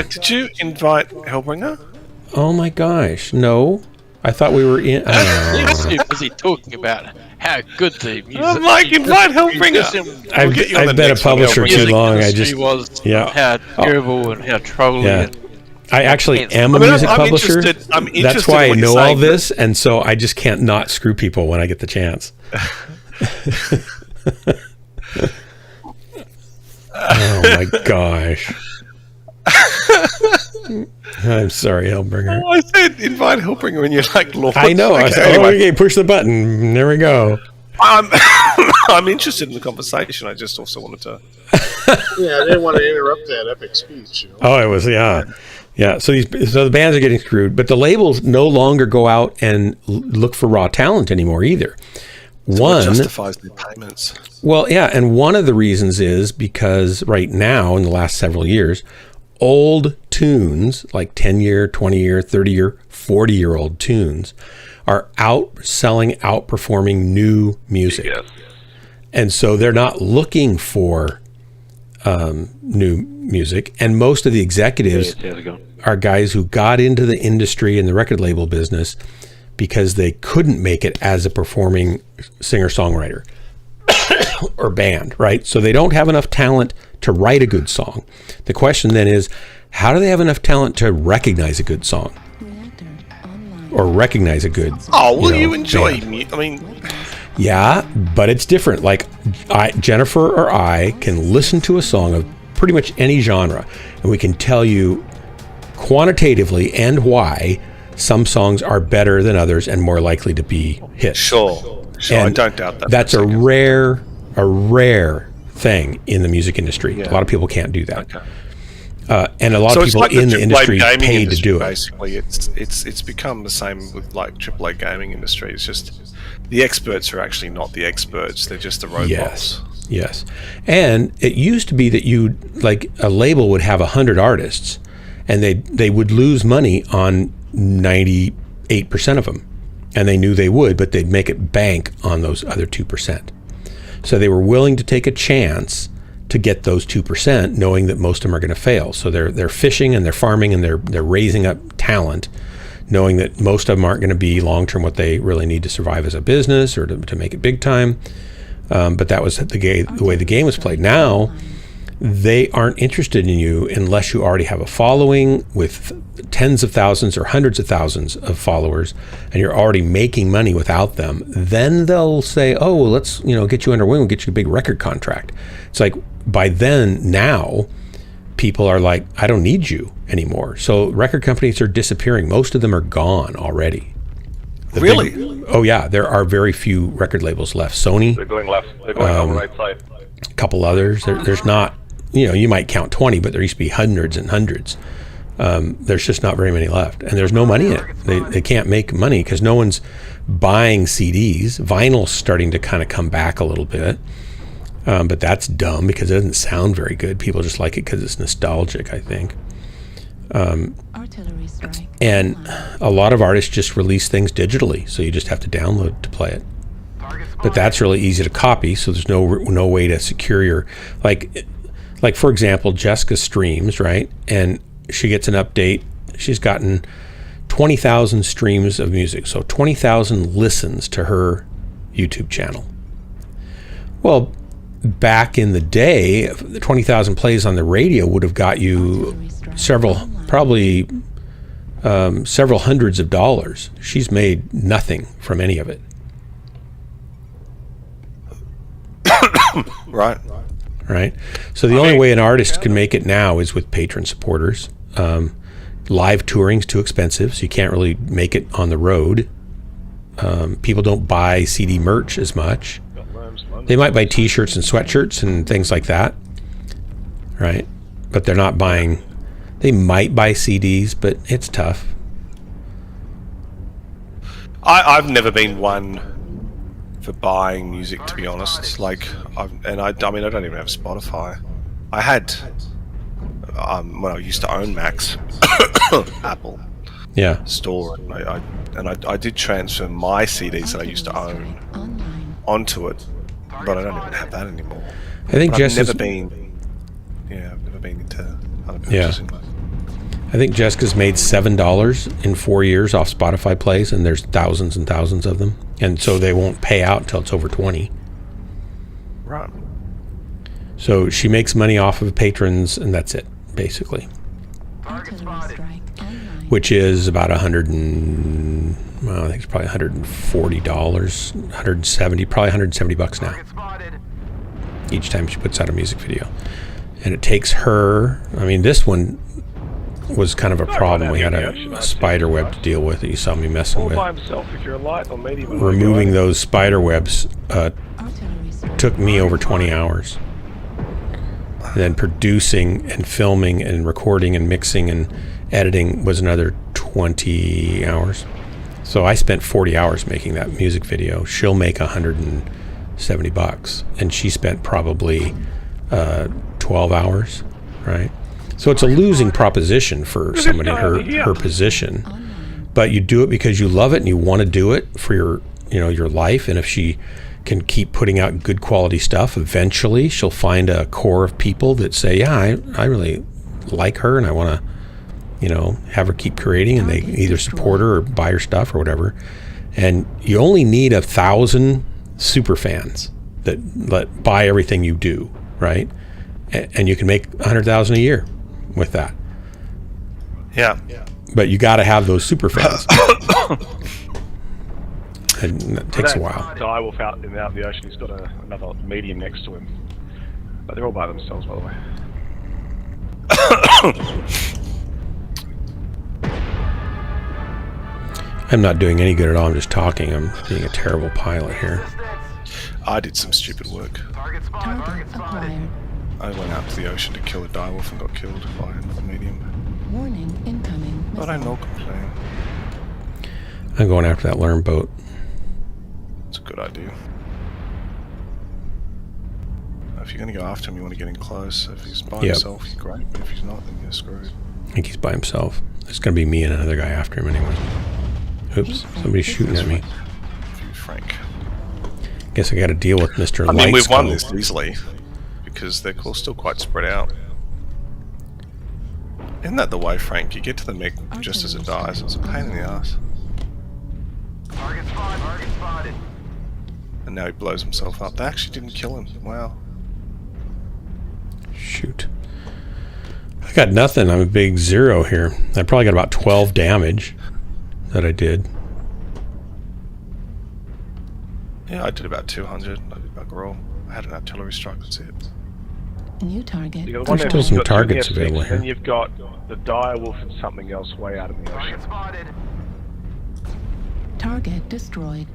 did you invite Hellbringer? Oh my gosh, no. I thought we were in... He was too busy talking about how good the music... Oh, Mike, invite Hellbringer! I've been a publisher too long. I just... How terrible and how troubling. Yeah. I actually am a music publisher. I'm interested. That's why I know all this, and so I just can't not screw people when I get the chance. Oh my gosh. I'm sorry, Hellbringer. Oh, I said invite Hellbringer and you're like, Lord. I know. I said, okay, push the button. There we go. I'm interested in the conversation. I just also wanted to... Yeah, I didn't want to interrupt that epic speech. You know? Oh, it was, yeah. Yeah, so the bands are getting screwed, but the labels no longer go out and look for raw talent anymore either. So what justifies the payments? Well, yeah, and one of the reasons is because right now, in the last several years, old tunes, like 10-year, 20-year, 30-year, 40-year-old tunes, are outperforming new music. Yes. And so they're not looking for new music. And most of the executives are guys who got into the industry and the record label business because they couldn't make it as a performing singer-songwriter or band, right? So they don't have enough talent to write a good song. The question then is, how do they have enough talent to recognize a good song? Or recognize a good you enjoy me? I mean... Yeah, but it's different. Like, Jennifer or I can listen to a song of pretty much any genre, and we can tell you quantitatively and why some songs are better than others and more likely to be hits. Sure, and I don't doubt that. That's a rare thing in the music industry. Yeah. A lot of people can't do that. Okay. And a lot of people in the industry paid to do it. Basically, it's become the same with like AAA gaming industry. It's just the experts are actually not the experts; they're just the robots. Yes. And it used to be that a label would have 100 artists, and they would lose money on 98% of them, and they knew they would, but they'd make it bank on those other 2%. So they were willing to take a chance to get those 2%, knowing that most of them are going to fail. So they're fishing and they're farming and they're raising up talent, knowing that most of them aren't going to be long-term what they really need to survive as a business or to make it big time. But that was the way the game was played. Now, they aren't interested in you unless you already have a following with tens of thousands or hundreds of thousands of followers, and you're already making money without them. Then they'll say, oh, well, let's get you under wing, we'll get you a big record contract. It's like, by then, now, people are like, I don't need you anymore. So record companies are disappearing. Most of them are gone already. Really? Oh, yeah. There are very few record labels left. Sony. They're going left. They're going on the right side. a couple others. There's not, you might count 20, but there used to be hundreds and hundreds. There's just not very many left, and there's no money in it. They can't make money because no one's buying CDs. Vinyl's starting to kind of come back a little bit, but that's dumb because it doesn't sound very good. People just like it because it's nostalgic, I think. Artillery strike. And a lot of artists just release things digitally, so you just have to download to play it. But that's really easy to copy, so there's no way to secure your like for example, Jessica streams, right? And she gets an update. She's gotten 20,000 streams of music, so 20,000 listens to her YouTube channel. Well, back in the day, the 20,000 plays on the radio would have got you several hundreds of dollars. She's made nothing from any of it. Right. So the only way an artist can make it now is with patron supporters. Live touring's too expensive, so you can't really make it on the road. People don't buy CD merch as much. They might buy T-shirts and sweatshirts and things like that, right? But they're not buying. They might buy CDs, but it's tough. I've never been one for buying music, to be honest. Like, I don't even have Spotify. I had when I used to own Mechs, Apple store, and I did transfer my CDs that I used to own onto it, but I don't even have that anymore. I think I've never been into other purchasing. I think Jessica's made $7 in 4 years off Spotify plays, and there's thousands and thousands of them, and so they won't pay out until it's over 20. Right. So she makes money off of patrons, and that's it, basically. Which is about I think it's probably $140, $170, probably $170 now. Each time she puts out a music video, and it takes her. I mean, this one was kind of a problem. We had a spider web to deal with that you saw me messing with. Removing those spider webs took me over 20 hours. And then producing and filming and recording and mixing and editing was another 20 hours. So I spent 40 hours making that music video. She'll make $170, and she spent probably 12 hours, right? So it's a losing proposition for someone in her position, but you do it because you love it and you want to do it for your life. And if she can keep putting out good quality stuff, eventually she'll find a core of people that say, yeah, I really like her and I want to, have her keep creating, and they either support her or buy her stuff or whatever. And you only need 1,000 super fans that buy everything you do, right? And you can make $100,000 a year with that. Yeah. But you got to have those super fans. And that takes a while. Direwolf out in the ocean, he's got another medium next to him. But they're all by themselves, by the way. I'm not doing any good at all. I'm just talking. I'm being a terrible pilot here. I did some stupid work. Target acquired. I went out to the ocean to kill a direwolf and got killed by another medium. Warning, incoming. But I no complain. I'm going after that learn boat. It's a good idea. If you're going to go after him, you want to get in close. If he's by himself, he's great. But if he's not, then you're screwed. I think he's by himself. It's going to be me and another guy after him anyway. Oops, somebody's shooting at me. Frank. Guess I got to deal with Mr. Lightscope. I mean, we've won this easily because they're still quite spread out. Isn't that the way, Frank? You get to the mech just as it dies. It's a pain in the ass. Target spotted. And now he blows himself up. They actually didn't kill him. Wow. Shoot. I got nothing. I'm a big 0 here. I probably got about 12 damage that I did. Yeah, I did about 200. I did bug roll. I had an artillery strike. That's it. New target. There's still some targets available here. And you've got the direwolf and something else way out in the ocean. Target destroyed.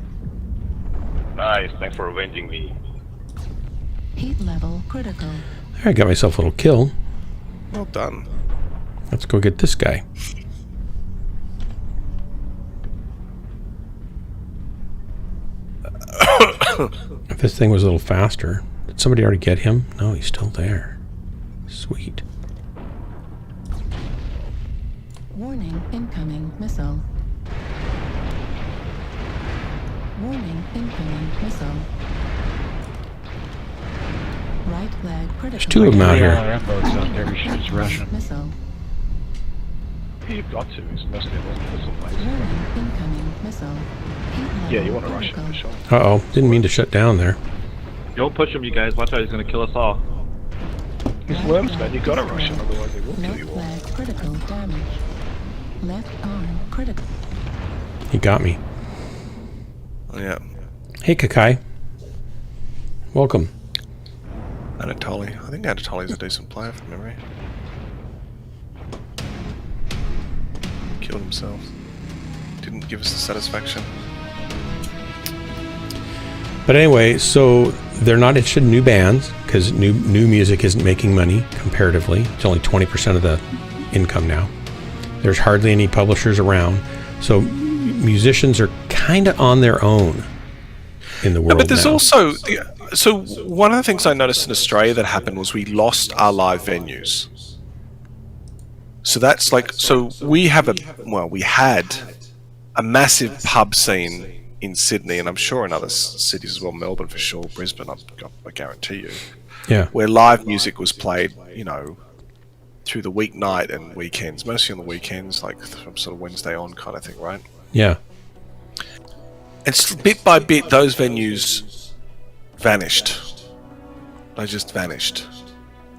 Nice, thanks for avenging me. Heat level critical. There, I got myself a little kill. Well done. Let's go get this guy. If this thing was a little faster. Did somebody already get him? No, he's still there. Sweet. Warning, incoming missile. Warning, incoming missile. Right leg critical. There's two of them out here. LRM out there. We should just rush them. Missile. You've got to. It's mostly a long missile place. Warning, incoming missile. Yeah, you want to rush him for sure. Uh-oh. Didn't mean to shut down there. Don't push him, you guys. Watch out, he's going to kill us all. He's worms, man. You got to rush him, otherwise they will kill Left you all. leg critical damage. Left arm critical. He got me. Yeah. Hey, Kakai. Welcome. Anatoly. I think Anatoly's a decent player from memory. Killed himself. Didn't give us the satisfaction. But anyway, so they're not interested in new bands because new music isn't making money comparatively. It's only 20% of the income now. There's hardly any publishers around. So musicians are kind of on their own in the world but there's now. also... So one of the things I noticed in Australia that happened was we lost our live venues. So that's like... So we have we had a massive pub scene in Sydney, and I'm sure in other cities as well, Melbourne for sure, Brisbane, I guarantee you. Yeah. Where live music was played, you know, through the weeknight and weekends, mostly on the weekends, like from sort of Wednesday on kind of thing, right? Yeah. And bit by bit, those venues vanished. They just vanished.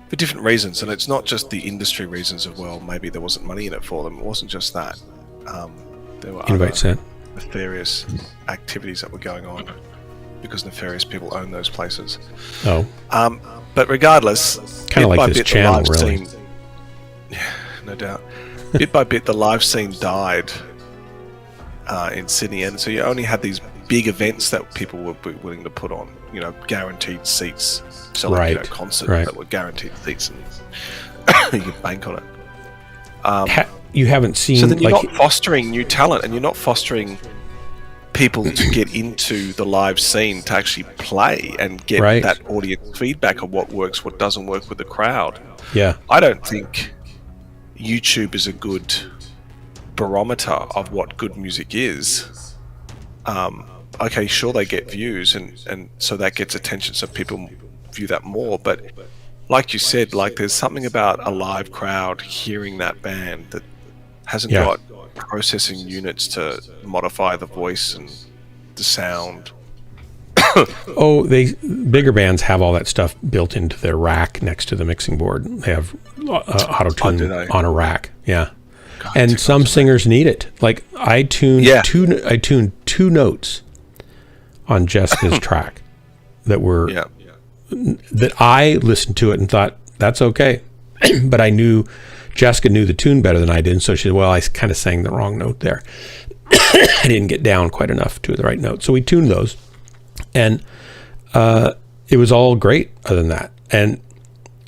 For different reasons, and it's not just the industry reasons of, well, maybe there wasn't money in it for them. It wasn't just that. There were Invite sent. nefarious activities that were going on because nefarious people own those places. Oh. But regardless, kind of like this channel, really. Yeah, no doubt. Bit by bit, the live scene died in Sydney, and so you only had these big events that people were willing to put on. You know, guaranteed seats. So like, you know, concerts that were guaranteed seats, and you could bank on it. You haven't seen... So then you're not fostering new talent, and you're not fostering people to get into the live scene to actually play and get that audience feedback on what works, what doesn't work with the crowd. Yeah. I don't think YouTube is a good barometer of what good music is. Okay, sure, they get views, and so that gets attention, so people view that more, but like you said, like there's something about a live crowd hearing that band that hasn't got processing units to modify the voice and the sound. Bigger bands have all that stuff built into their rack next to the mixing board. They have auto-tune on a rack. Yeah. God, and some singers need it. Like I tuned two notes on Jessica's track that were that I listened to it and thought that's okay. But I knew Jessica knew the tune better than I did, so she said, well, I kind of sang the wrong note there. I didn't get down quite enough to the right note. So we tuned those. And it was all great other than that. And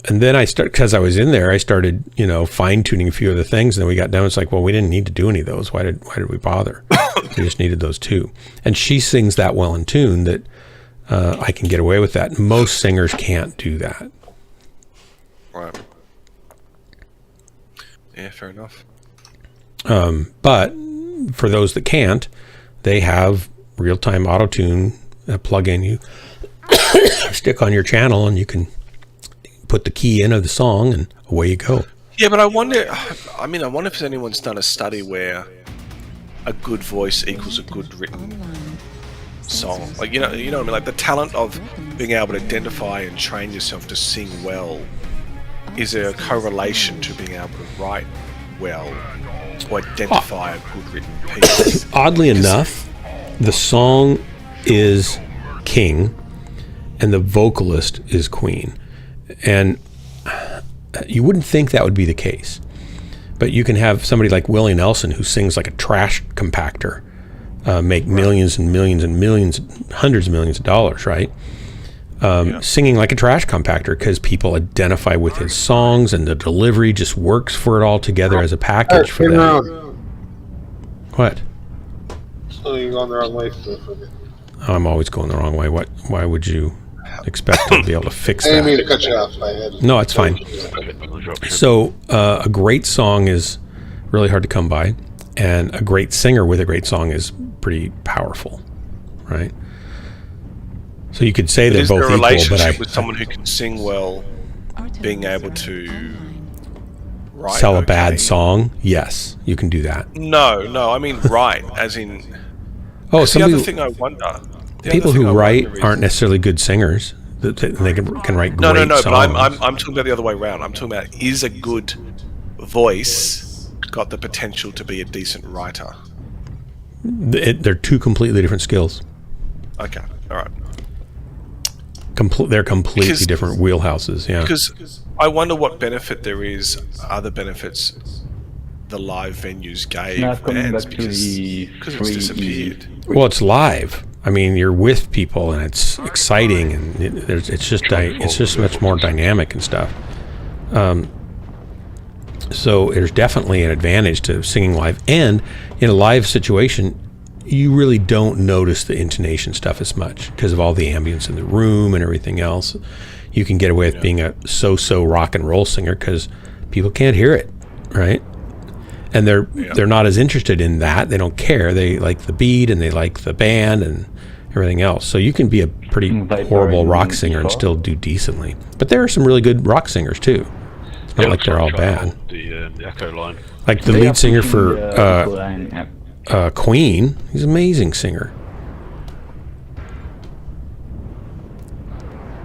then I started, because I was in there, I started, fine-tuning a few other things. And then we got done. It's like, well, we didn't need to do any of those. Why did we bother? We just needed those two. And she sings that well in tune that I can get away with that. Most singers can't do that. Right. Yeah, fair enough. But for those that can't, they have real-time auto-tune plug-in you stick on your channel, and you can put the key in of the song, and away you go. Yeah, but I wonder if anyone's done a study where a good voice equals a good written song. Like, you know what I mean? Like the talent of being able to identify and train yourself to sing well is a correlation to being able to write well, to identify a good written piece. Oddly enough, the song is king and the vocalist is queen. And you wouldn't think that would be the case. But you can have somebody like Willie Nelson who sings like a trash compactor, make millions and millions and millions, hundreds of millions of dollars, right? singing like a trash compactor because people identify with his songs and the delivery just works for it all together as a package for them. What? So you're going the wrong way for me. I'm always going the wrong way. Why would you expect to be able to fix that? I didn't mean to cut you off. I had No, it's fine. So a great song is really hard to come by, and a great singer with a great song is pretty powerful, right? So you could say they're Is both there a equal, relationship but with someone who can sing well being able to write sell a okay? bad song? Yes, you can do that. No, I mean write, as in... Oh, the other thing I wonder... People who write aren't necessarily good singers. They can write great songs. No, but I'm talking about the other way around. I'm talking about, is a good voice got the potential to be a decent writer? They're two completely different skills. Okay, all right. They're completely different wheelhouses, yeah. Because I wonder what benefit there is, other benefits the live venues gave bands, because it's disappeared. Well, it's live. I mean, you're with people, and it's exciting, and it's just much more dynamic and stuff. So there's definitely an advantage to singing live, and in a live situation, you really don't notice the intonation stuff as much because of all the ambience in the room and everything else. You can get away with being a so-so rock and roll singer because people can't hear it, right? And they're not as interested in that. They don't care. They like the beat and they like the band and everything else. So you can be a pretty horrible rock singer and still do decently. But there are some really good rock singers too. It's not like they're all bad. The echo line. Like the lead singer for Queen, he's an amazing singer.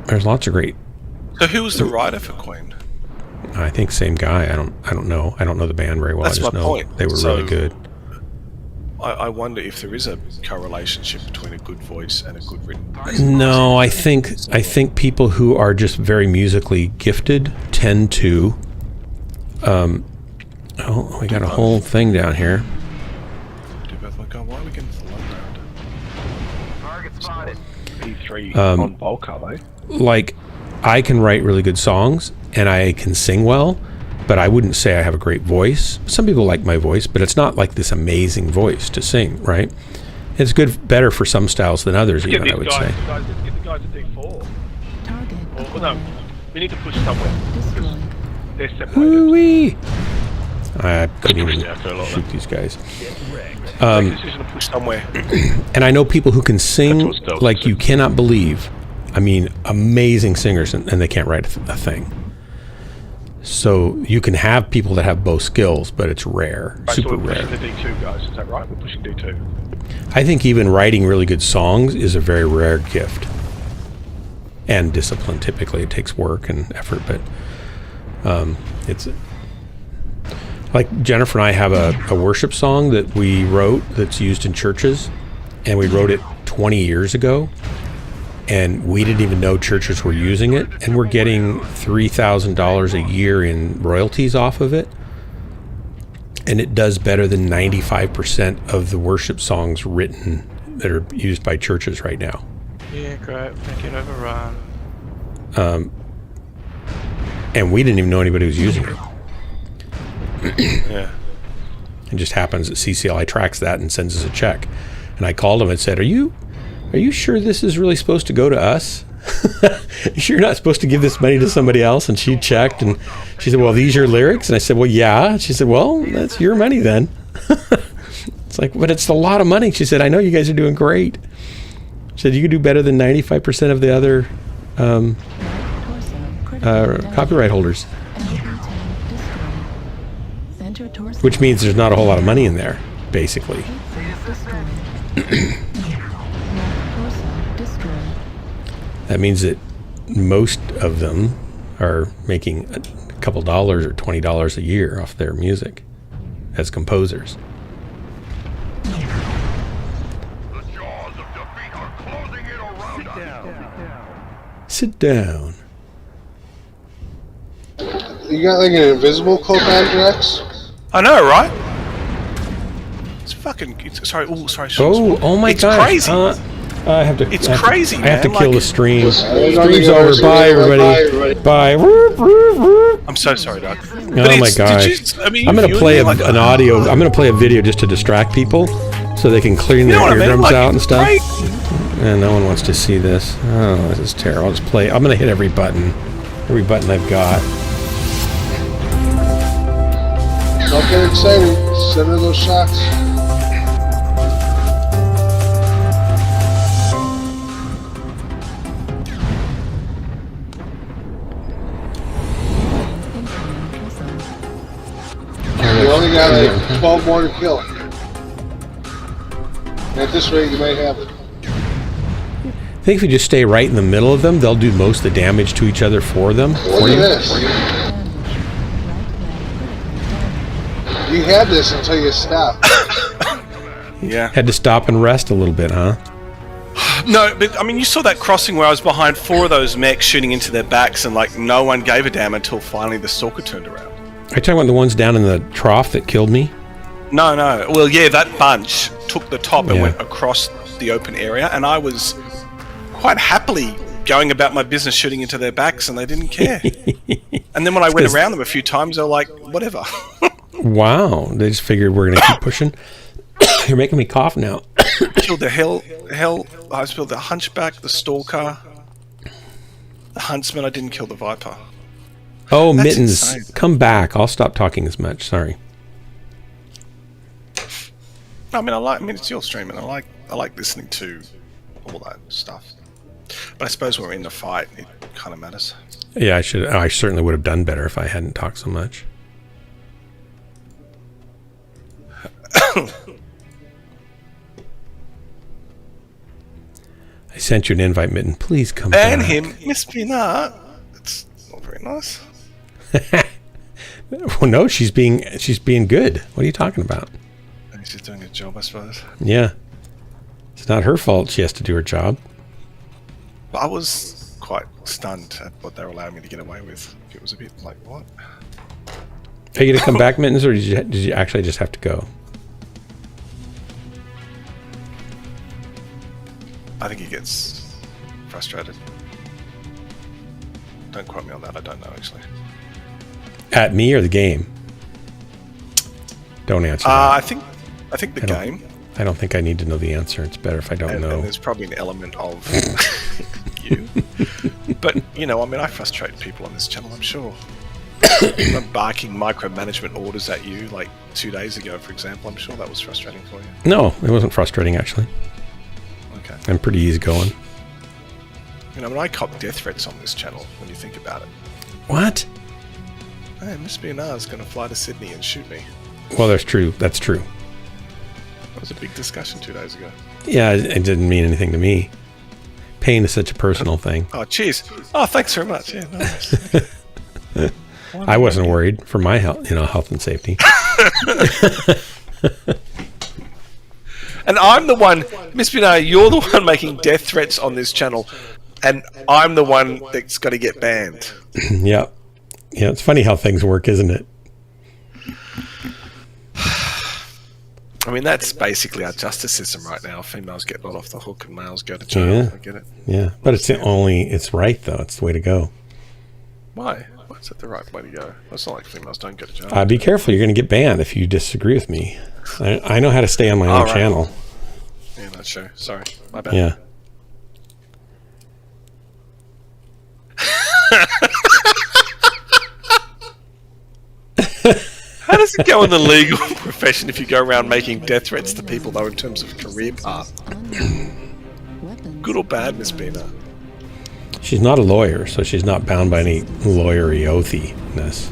There's lots of great. So who was the writer for Queen? I think same guy. I don't know. I don't know the band very well. That's I just my know point. They were really good. I wonder if there is a correlation between a good voice and a good written piece. No, I think people who are just very musically gifted tend to. Oh, we got a whole thing down here. Why are we getting Target spotted. E3 on bulk, are they? Like, I can write really good songs and I can sing well, but I wouldn't say I have a great voice. Some people like my voice, but it's not like this amazing voice to sing, right? It's better for some styles than others, even, I would say. Get the guys at D4. Target. Or, no, we need to push somewhere. They're separated. Woo-wee! I couldn't even shoot these guys. decision to push somewhere. And I know people who can sing like you cannot believe. I mean, amazing singers, and they can't write a thing. So you can have people that have both skills, but it's rare, super rare. So we're pushing the D2 guys, is that right? We're pushing D2. I think even writing really good songs is a very rare gift. And discipline, typically. It takes work and effort, but it's... Like Jennifer and I have a worship song that we wrote that's used in churches, and we wrote it 20 years ago, and we didn't even know churches were using it, and we're getting $3,000 a year in royalties off of it, and it does better than 95% of the worship songs written that are used by churches right now. Yeah, great. Make it overrun. And we didn't even know anybody was using it. Yeah. It just happens that CCLI tracks that and sends us a check. And I called him and said, Are you sure this is really supposed to go to us? You sure you're not supposed to give this money to somebody else? And she checked and she said, Well, these your lyrics? And I said, Well, yeah. She said, Well, that's your money then. It's like, but it's a lot of money. She said, I know you guys are doing great. She said, you could do better than 95% of the other copyright holders. Which means there's not a whole lot of money in there, basically. That means that most of them are making a couple dollars or $20 a year off their music as composers. Sit down. You got like an invisible co-founder, Rex? I know, right? It's fucking. Sorry. Oh, sorry. Oh my it's gosh. crazy. I have to. It's crazy, I have to man, kill like- the stream. Stream's Stream's over. Bye, everybody. Bye. I'm so sorry, Doug. Oh my gosh! I'm gonna play an audio. I'm gonna play a video just to distract people, so they can clean their eardrums out and stuff. And no one wants to see this. Oh, this is terrible. I'll just play. I'm gonna hit every button I've got. Don't get excited. Send her those shots. You only got like 12 more to kill. At this rate, you might have it. I think if you just stay right in the middle of them, they'll do most of the damage to each other for them. Look at this. You had this until you stopped. Yeah. Had to stop and rest a little bit, huh? No, but I mean, you saw that crossing where I was behind 4 of those mechs shooting into their backs, and like no one gave a damn until finally the stalker turned around. Are you talking about the ones down in the trough that killed me? No. Well, yeah, that bunch took the top and Yeah. went across the open area, and I was quite happily going about my business shooting into their backs, and they didn't care. And then when I went around them a few times, they were like, whatever. Wow, they just figured we're gonna keep pushing. You're making me cough now. Killed the hell, I killed the hunchback, the stalker, the huntsman. I didn't kill the viper. Oh, That's Mittens, insane. come back. I'll stop talking as much. Sorry. I mean, it's your stream, and I like listening to all that stuff. But I suppose when we're in the fight, it kind of matters. Yeah, I certainly would have done better if I hadn't talked so much. I sent you an invite, Mitten. Please come Ban back. him, Miss Peanut. It's not very nice. Well, no, she's being good. What are you talking about? He's just doing a job, I suppose. Yeah, it's not her fault. She has to do her job. But I was quite stunned at what they were allowing me to get away with. It was a bit like, what? Are you gonna come back, Mittens, or did you actually just have to go? I think he gets frustrated. Don't quote me on that. I don't know, actually. At me or the game? Don't answer that. I think the game. I don't think I need to know the answer. It's better if I don't know. And there's probably an element of you. But, you know, I mean, I frustrate people on this channel, I'm sure. I'm barking micromanagement orders at you like 2 days ago, for example. I'm sure that was frustrating for you. No, it wasn't frustrating, actually. Okay. I'm pretty easygoing. You know, I mean, I cop death threats on this channel when you think about it. What? Hey, Miss Bernard is going to fly to Sydney and shoot me. Well, that's true. That's true. That was a big discussion 2 days ago. Yeah, it didn't mean anything to me. Pain is such a personal thing. Oh, cheers. Oh, thanks very much. Yeah, nice. I wasn't worried for my health, health and safety. And I'm the one, Miss Bernard, you're the one making death threats on this channel, and I'm the one that's got to get banned. Yeah. Yeah, it's funny how things work, isn't it? I mean, that's basically our justice system right now. Females get let off the hook and males go to jail. Yeah. I get it. Yeah. But it's right, though. It's the way to go. Why? Why is that the right way to go? It's not like females don't go to jail. Be careful. You're going to get banned if you disagree with me. I know how to stay on my own channel. Yeah, that's true. Sorry. My bad. Yeah. How does it go in the legal profession if you go around making death threats to people, though, in terms of career path? Good or bad, Miss Bina? She's not a lawyer, so she's not bound by any lawyery oathiness.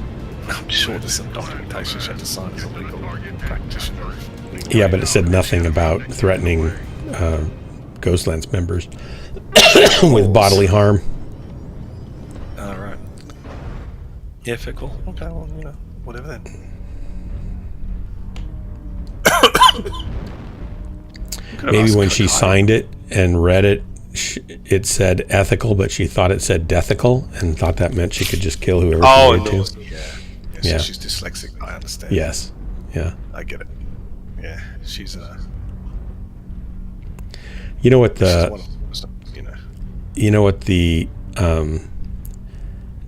I'm sure there's some documentation she had to sign as a legal practitioner. Yeah, but it said nothing about threatening Ghostlands members with bodily harm. All right. Yeah, fair cool. Okay, well, whatever then. Maybe when she signed it and read it, it said ethical, but she thought it said deathical and thought that meant she could just kill whoever she wanted to. Yeah, so she's dyslexic, I understand. Yes. Yeah. I get it. Yeah, she's You know what This the is one of, you know. you know what the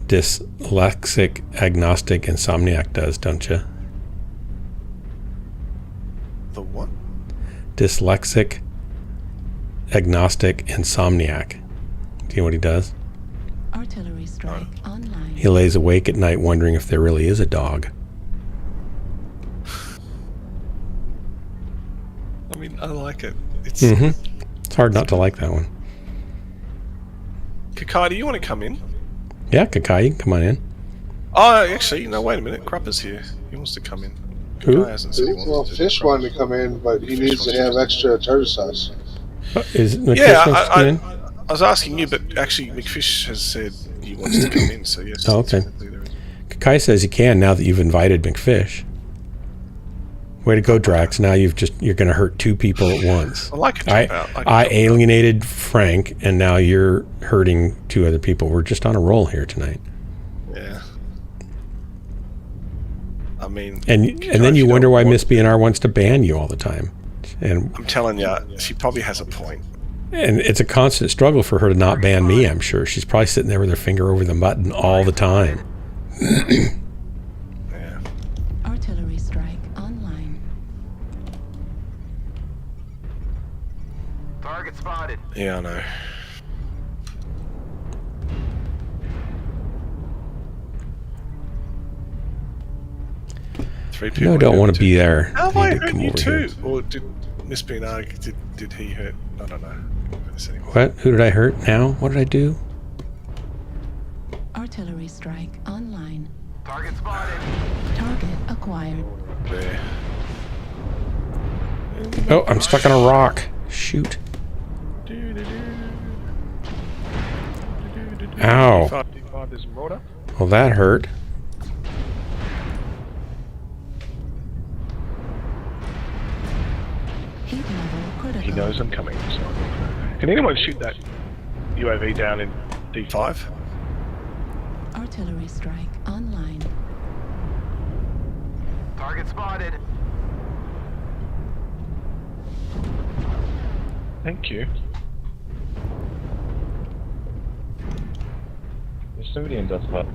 dyslexic agnostic insomniac does, don't you? The what? Dyslexic agnostic insomniac. Do you know what he does? Artillery strike online. He lays awake at night wondering if there really is a dog. I mean, I like it. It's It's hard not to like that one. Kakai, do you want to come in? Yeah, Kakai, you can come on in. Oh, actually, no, wait a minute. Crupper's here. He wants to come in. Who? Kakai hasn't said he wants Well, to. Fish wanted to come in, but he needs to have extra tartar sauce. Is McFish Yeah, wants to come in? I was asking you, but actually, McFish has said he wants to come in, so yes. Oh, okay. technically there is. Kakai says you can now that you've invited McFish. Way to go, Drax. Now you're going to hurt two people at once. I like it. I alienated Frank, and now you're hurting two other people. We're just on a roll here tonight. Yeah. I mean, And then you wonder why Miss B&R wants to ban you all the time. And I'm telling you, she probably has a point. And it's a constant struggle for her to not ban me, I'm sure. She's probably sitting there with her finger over the button all the time. Yeah. Artillery strike online. Target spotted. Yeah, I know. Three people. No, don't want to be there. How have Need I to hurt come you over too? here. Or did Miss B&R, did he hurt? I don't know. What? Who did I hurt now? What did I do? Artillery strike online. Target spotted. Target acquired. There. Oh, I'm stuck on a rock. Shoot. Ow. 55, there's a Marauder. Well, that hurt. Heat level critical. He knows I'm coming. So. Can anyone shoot that UAV down in D5? Artillery strike online. Target spotted. Thank you. There's somebody in dust hut.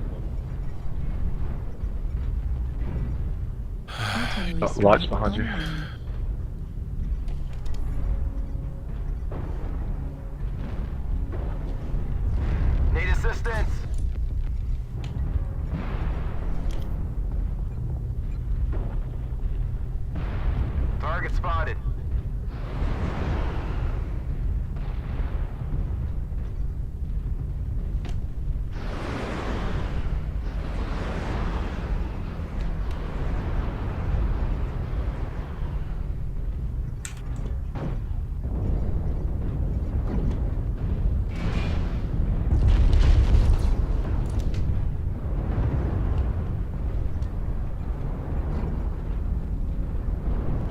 Artillery Got strike lights behind you. online. Need assistance. Target spotted.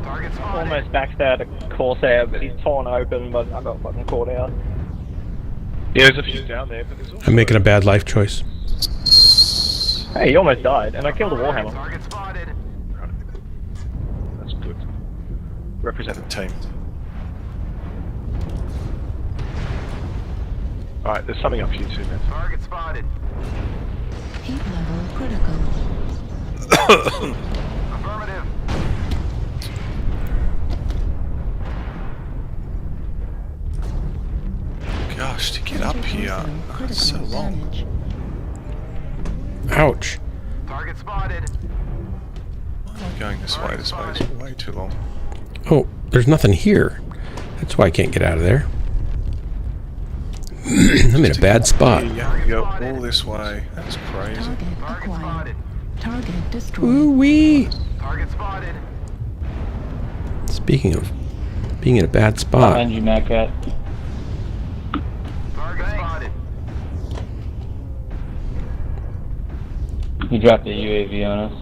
Target spotted. Almost maxed out a Corsair, but he's torn open, but I got fucking caught out. Yeah, there's a few down there, but there's also... I'm making a bad life choice. Hey, he almost died, and I killed a Warhammer. Target spotted. That's good. Represent the team. Alright, there's something up for you too, man. Target spotted. Heat level critical. Affirmative. Gosh, to get up here, it's so long. Damage. Ouch. Target spotted. Why am I going this way? This way is way too long. Oh, there's nothing here. That's why I can't get out of there. I'm in a bad spot. You have to go all this way. That's crazy. Target Target acquired. spotted. Target destroyed. Ooh-wee. Target spotted. Speaking of being in a bad spot. Behind you, Matt Cat. Target spotted. He dropped the UAV on us.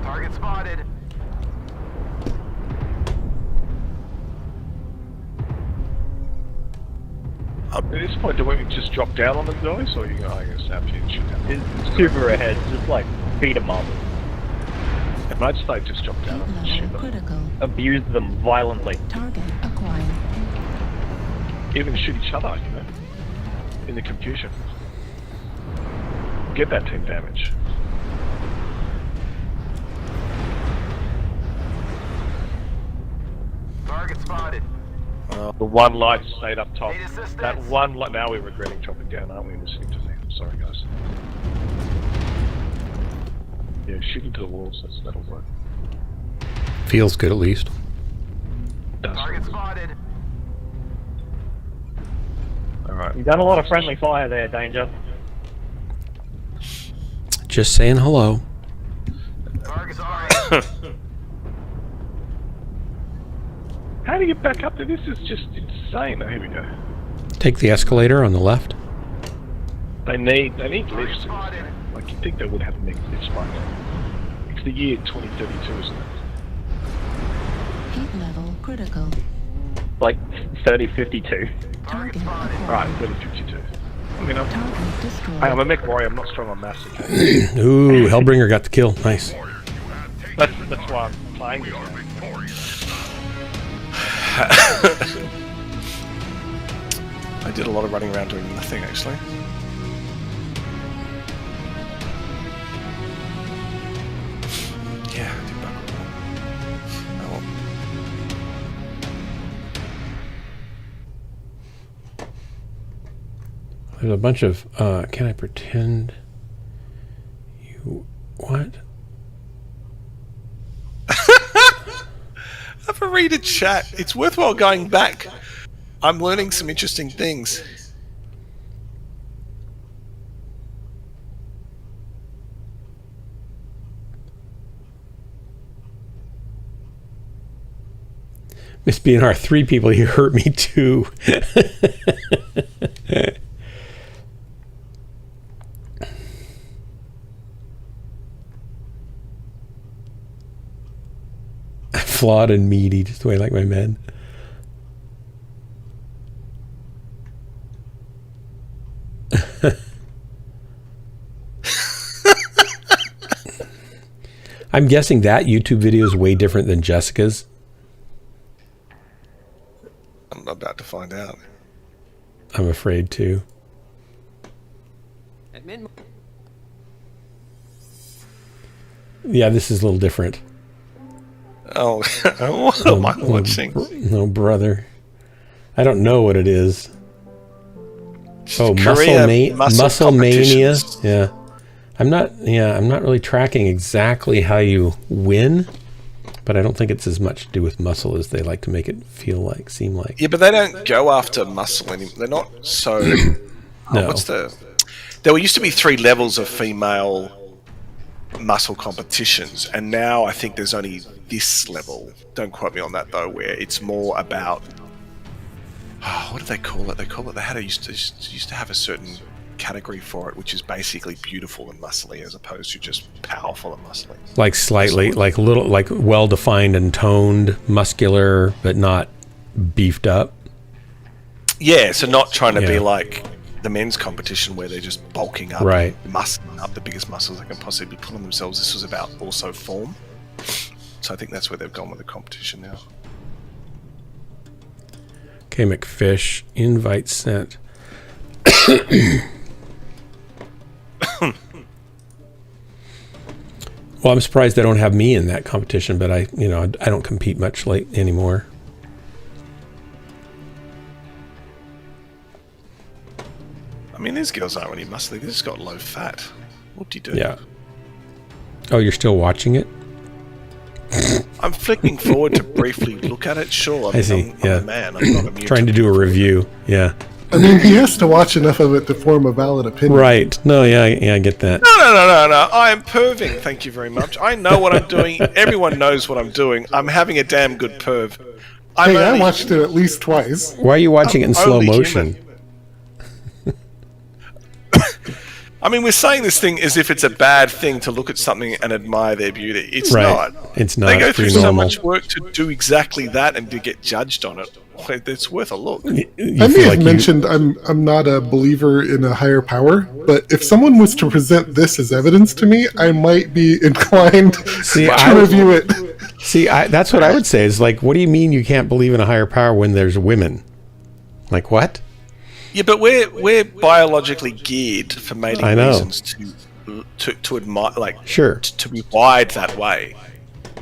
Target spotted. At this point, do we just drop down on the guys, or are you going to snap you and shoot them? It's super ahead, just like beat him up. I'd say just drop down and shoot Level them. critical. Abuse them violently. Target acquired. Even shoot each other, you know, in the confusion. Get that team damage. Target spotted. The one light stayed up top. That one light. Now we're regretting dropping down, aren't we? Listening to me. I'm sorry, guys. Yeah, shoot into the walls. That'll work. Feels good at least. Target spotted. All right. You've done a lot of friendly fire there, Danger. Just saying hello. Target spotted. How do you get back up there? This is just insane. Oh, here we go. Take the escalator on the left. They need lifts. Like, you'd think they would have lifts by now. It's the year 2032, isn't it? Heat level critical. Like 3052. Target acquired. Right, 3052. I mean, Target destroyed. I'm a Mechwarrior. I'm not strong on mass. Ooh, Hellbringer got the kill. Nice. That's why I'm playing this. I did a lot of running around doing nothing, actually. Yeah, I did bugger all. Oh, well. There's a bunch of, can I pretend you, what? Have a read a chat. It's worthwhile going back. I'm learning some interesting things. Miss BNR, 3 people, you hurt me too. Flawed and meaty, just the way I like my men. I'm guessing that YouTube video is way different than Jessica's. I'm about to find out. I'm afraid to. Yeah, this is a little different. Oh, what am I watching? No, brother. I don't know what it is. Oh, Korea Muscle Mania. competitions. Yeah. I'm not really tracking exactly how you win, but I don't think it's as much to do with muscle as they like to make it seem like. Yeah, but they don't go after muscle anymore. They're not so... No. There used to be 3 levels of female muscle competitions, and now I think there's only this level. Don't quote me on that though, where it's more about... Oh, what do they call it? They used to have a certain category for it, which is basically beautiful and muscly as opposed to just powerful and muscly. Like slightly, like little, like well-defined and toned, muscular, but not beefed up. Yeah, so not trying to be like the men's competition where they're just bulking up, right, muscling up the biggest muscles they can possibly put on themselves. This was about also form. So I think that's where they've gone with the competition now. Okay, McFish, invite sent. Well, I'm surprised they don't have me in that competition, but I don't compete much anymore. I mean, these girls aren't really muscly. They've just got low fat. What do you do? Yeah. Oh, you're still watching it? I'm flicking forward to briefly look at it. Sure, I see. I'm a man. I'm not immune trying to do a review. Yeah. I mean, he has to watch enough of it to form a valid opinion. Right. No, yeah, I get that. No. I am perving. Thank you very much. I know what I'm doing. Everyone knows what I'm doing. I'm having a damn good perv. I watched it at least twice. Why are you watching it in slow motion? I mean, we're saying this thing as if it's a bad thing to look at something and admire their beauty. It's Right. not. It's not. They go It's through pretty so normal. much work to do exactly that and to get judged on it. It's worth a look. You I may feel have like mentioned I'm not a believer in a higher power, but if someone was to present this as evidence to me, I might be inclined to review it. See, that's what I would say is like, what do you mean you can't believe in a higher power when there's women? Like what? Yeah, but we're biologically geared for mating I know. reasons to admire, like, Sure. to be wired that way.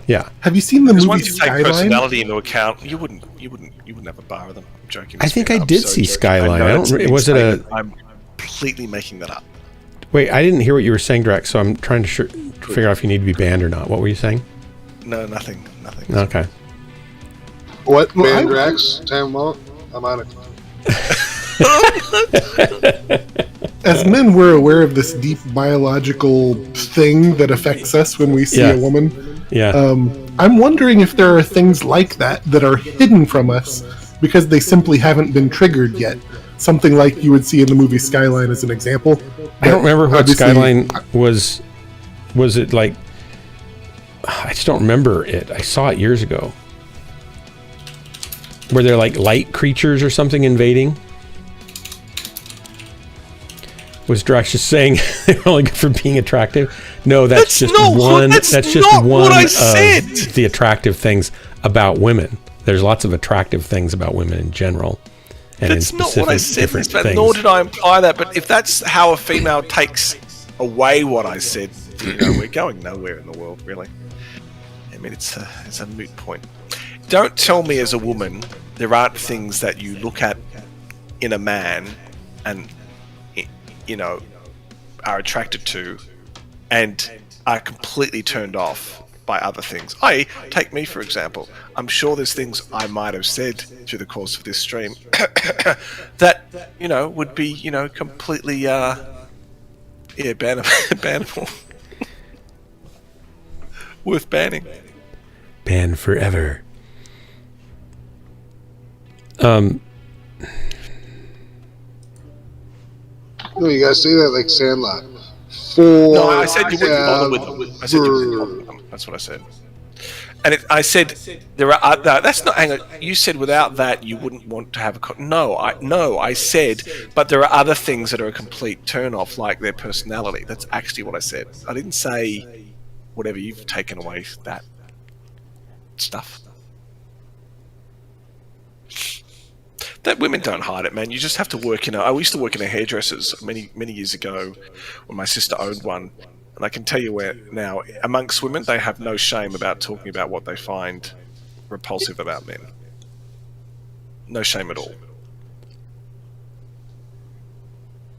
Yeah. Have you seen the Because movie once you take Skyline? personality into account, you wouldn't have a bar of them. I'm joking. I think I I'm did so see joking. Skyline. know I that's don't. an Was it a? I'm completely making that up. Wait, I didn't hear what you were saying, Drax. So I'm trying to figure out if you need to be banned or not. What were you saying? No, nothing. Okay. What? Well, I- Mandrax? Time out. I'm on it. As men, we're aware of this deep biological thing that affects us when we see Yeah. a woman. Yeah. I'm wondering if there are things like that that are hidden from us because they simply haven't been triggered yet. Something like you would see in the movie Skyline as an example. I don't remember what Obviously- Skyline was. Was it like? I just don't remember it. I saw it years ago. Were there like light creatures or something invading? Was Drax just saying they're only good for being attractive? No, that's just one. That's just not one what I of said. the attractive things about women. There's lots of attractive things about women in general, and That's in not specific what I said, different but things. nor did I imply that. But if that's how a female takes away what I said, we're going nowhere in the world, really. I mean, it's a moot point. Don't tell me as a woman there aren't things that you look at in a man and, are attracted to and are completely turned off by other things. Take me, for example. I'm sure there's things I might have said through the course of this stream that, would be, completely, bannable. Worth banning. Ban forever. No, you gotta say that like Sandlot. No, I said you wouldn't bother with them. I said you wouldn't bother with them. That's what I said. And I said there are. No, that's not. Hang on. You said without that you wouldn't want to have a. No, I said, but there are other things that are a complete turn off, like their personality. That's actually what I said. I didn't say whatever you've taken away that stuff. That women don't hide it, man. You just have to work in I used to work in a hairdresser's many years ago when my sister owned one. And I can tell you where now, amongst women, they have no shame about talking about what they find repulsive about men. No shame at all.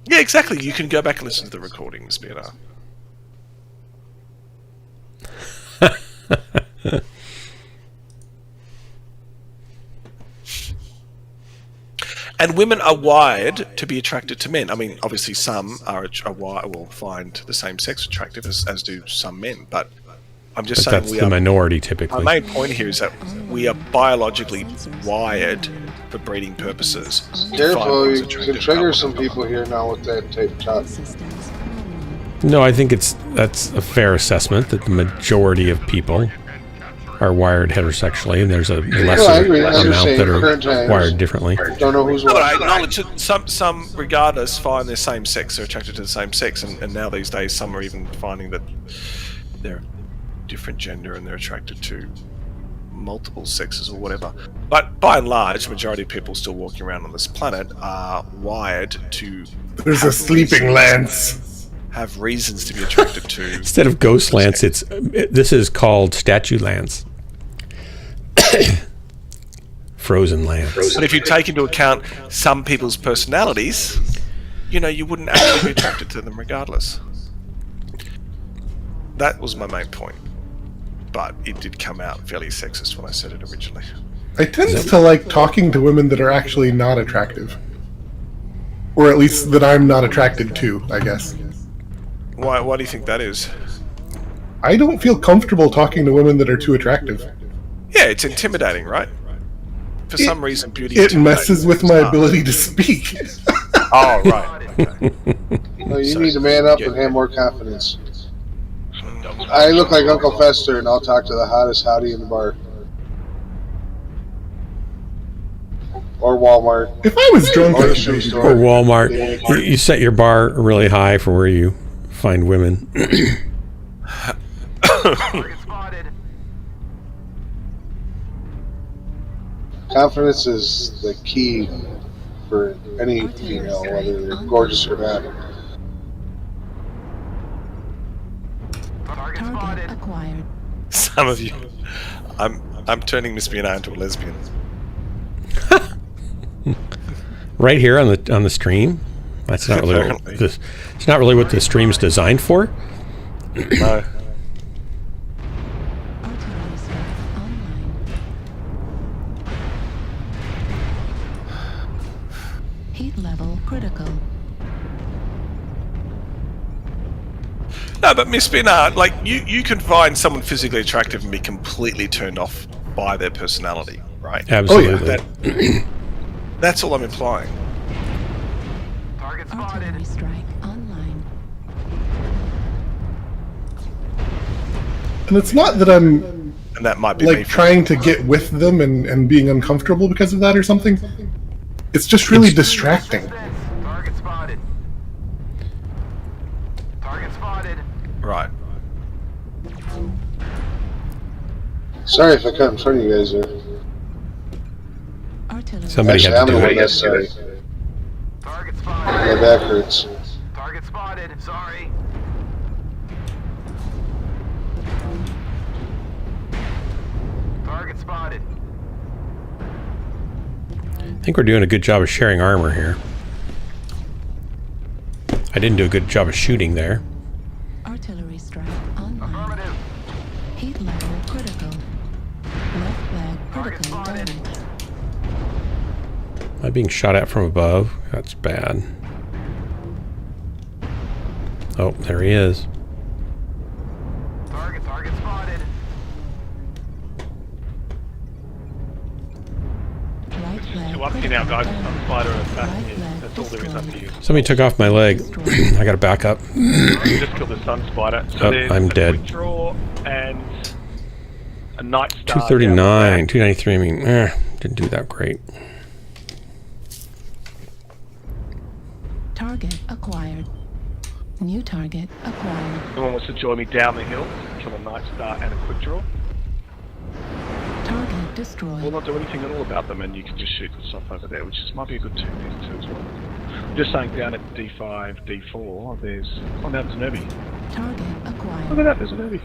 Yeah, exactly. You can go back and listen to the recordings, Peter. And women are wired to be attracted to men. I mean, obviously some will find the same sex attractive as do some men. But I'm just saying that's the minority typically. My main point here is that we are biologically wired for breeding purposes. Careful, you can trigger some people here now with that tape top. No, I think that's a fair assessment that the majority of people are wired heterosexually, and there's a lesser amount that are wired differently. Don't know who's No, but I what. acknowledge that some regardless find their same sex, they're attracted to the same sex, and now these days some are even finding that they're different gender and they're attracted to multiple sexes or whatever. But by and large, the majority of people still walking around on this planet are wired to. There's a sleeping lance. Have reasons to be attracted to. Instead of ghost lance, this is called statue lance. Frozen lance. But if you take into account some people's personalities, you wouldn't actually be attracted to them regardless. That was my main point. But it did come out fairly sexist when I said it originally. I tend to like talking to women that are actually not attractive. Or at least that I'm not attracted to, I guess. Why do you think that is? I don't feel comfortable talking to women that are too attractive. Yeah, it's intimidating, right? For some reason, beauty It messes with my ability to speak. Oh, right. Okay. No, you So need to man up get- and have more confidence. I look like Uncle Fester, and I'll talk to the hottest hottie in the bar. Or Walmart. If I was drunk, Or the shoe store. Or Walmart. You set your bar really high for where you find women. Confidence is the key for any female, whether they're gorgeous or not. Target acquired. Some of you, I'm turning Miss Biana into a lesbian. Right here on the stream. That's not really what this. It's not really what the stream's designed for. No. Artillery strike online. Heat level critical. No, but Miss Biana, like you can find someone physically attractive and be completely turned off by their personality, right? Absolutely. That's all I'm implying. Artillery strike online. And it's not that I'm And that might be me like trying to get with them and being uncomfortable because of that or something. It's just really distracting. Target spotted. Target spotted. Right. Sorry if I cut in front of you guys there. Artillery. Somebody Actually, had I'm to the do one it. that's sorry. Target My spotted. back hurts. Target spotted. Sorry. Target spotted. I think we're doing a good job of sharing armor here. I didn't do a good job of shooting there. Artillery strike online. Heat level critical. Left leg critical damage. Am I being shot at from above? That's bad. Oh, there he is. Target spotted. Right leg So up here now, guys. Some spider and back here. That's all there is up here. Somebody took off my leg. I gotta back up. You just killed the sun spider. So Oh, there's I'm a dead. quick draw and a night star. 239, 293. I mean, didn't do that great. Target acquired. New target acquired. Someone wants to join me down the hill, kill a night star and a quick draw. Target destroyed. We'll not do anything at all about them, and you can just shoot the stuff over there, which might be a good 2 meters too as well. I'm just saying down at D5, D4, there's... Oh, now there's an Irby. Target acquired. Look at that, there's an Irby.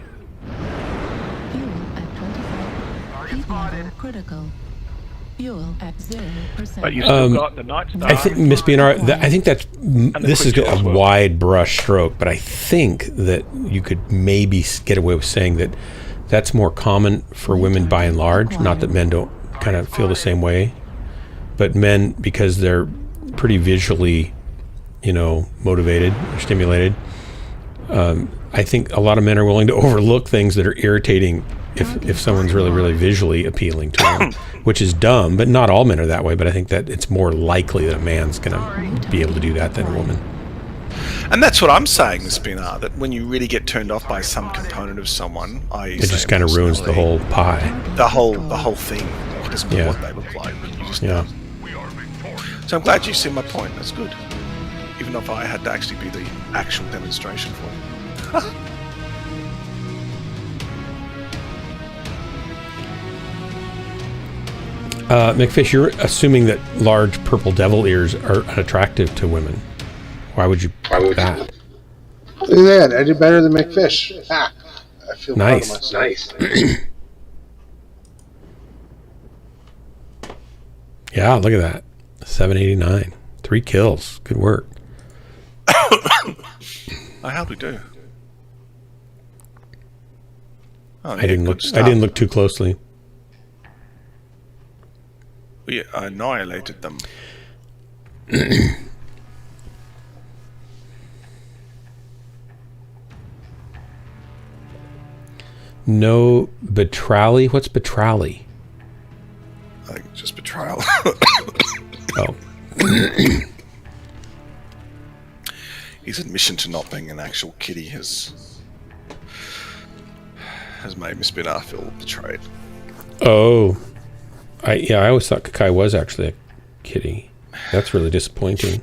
Fuel at 25. Heat level critical. Fuel at 0%. But you still got the night star. I think Miss BNR. I think that's this is quick draw a as well. wide brush stroke, but I think that you could maybe get away with saying that that's more common for women by and large. Not that men don't kind of feel the same way, but men, because they're pretty visually, motivated or stimulated. I think a lot of men are willing to overlook things that are irritating if someone's really, really visually appealing to them, which is dumb, but not all men are that way. But I think that it's more likely that a man's going to be able to do that than a woman. And that's what I'm saying, Miss Biana, that when you really get turned off by some component of someone, It just kind of ruins the whole pie. the whole thing. It doesn't matter what they look like. You just Yeah. So I'm glad you see my point. That's good. Even if I had to actually be the actual demonstration for you. McFish, you're assuming that large purple devil ears are unattractive to women. Why would you pick that? Look at that. I did better than McFish. Ha! I feel Nice. proud of myself. Yeah, look at that. 789. 3 kills. Good work. I hardly do. Oh, I didn't look too closely. We annihilated them. No betrally. What's betrally? I think it's just betrayal. Oh. his admission to not being an actual kitty has made Miss Binar feel betrayed. Oh, I always thought Kakai was actually a kitty. That's really disappointing.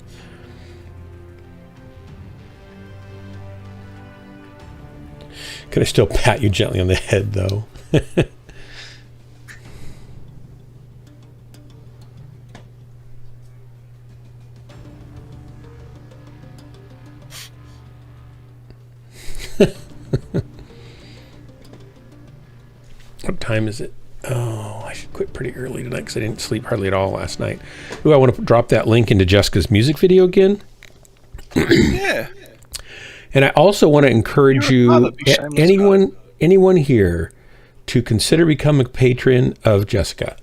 Can I still pat you gently on the head, though? What time is it? Oh, I should quit pretty early tonight because I didn't sleep hardly at all last night. Ooh, I want to drop that link into Jessica's music video again. Yeah. And I also want to encourage anyone here to consider becoming a patron of Jessica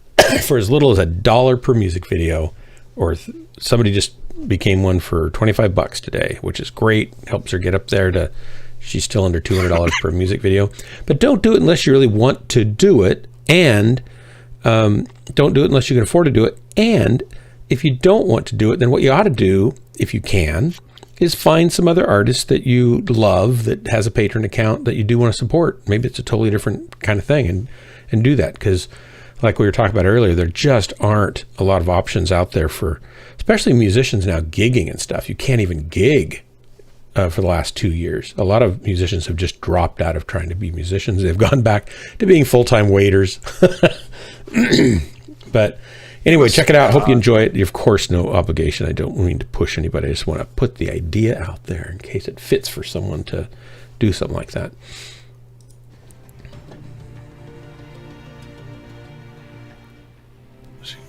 for as little as $1 per music video, or somebody just became one for $25 today, which is great. Helps her get up there to. She's still under $200 per music video, but don't do it unless you really want to do it, and don't do it unless you can afford to do it. And if you don't want to do it, then what you ought to do, if you can, is find some other artist that you love that has a patron account that you do want to support. Maybe it's a totally different kind of thing, and do that, because like we were talking about earlier, there just aren't a lot of options out there for, especially musicians now gigging and stuff. You can't even gig for the last 2 years. A lot of musicians have just dropped out of trying to be musicians. They've gone back to being full-time waiters. But anyway, check it out. Hope you enjoy it. Of course, no obligation. I don't mean to push anybody. I just want to put the idea out there in case it fits for someone to do something like that.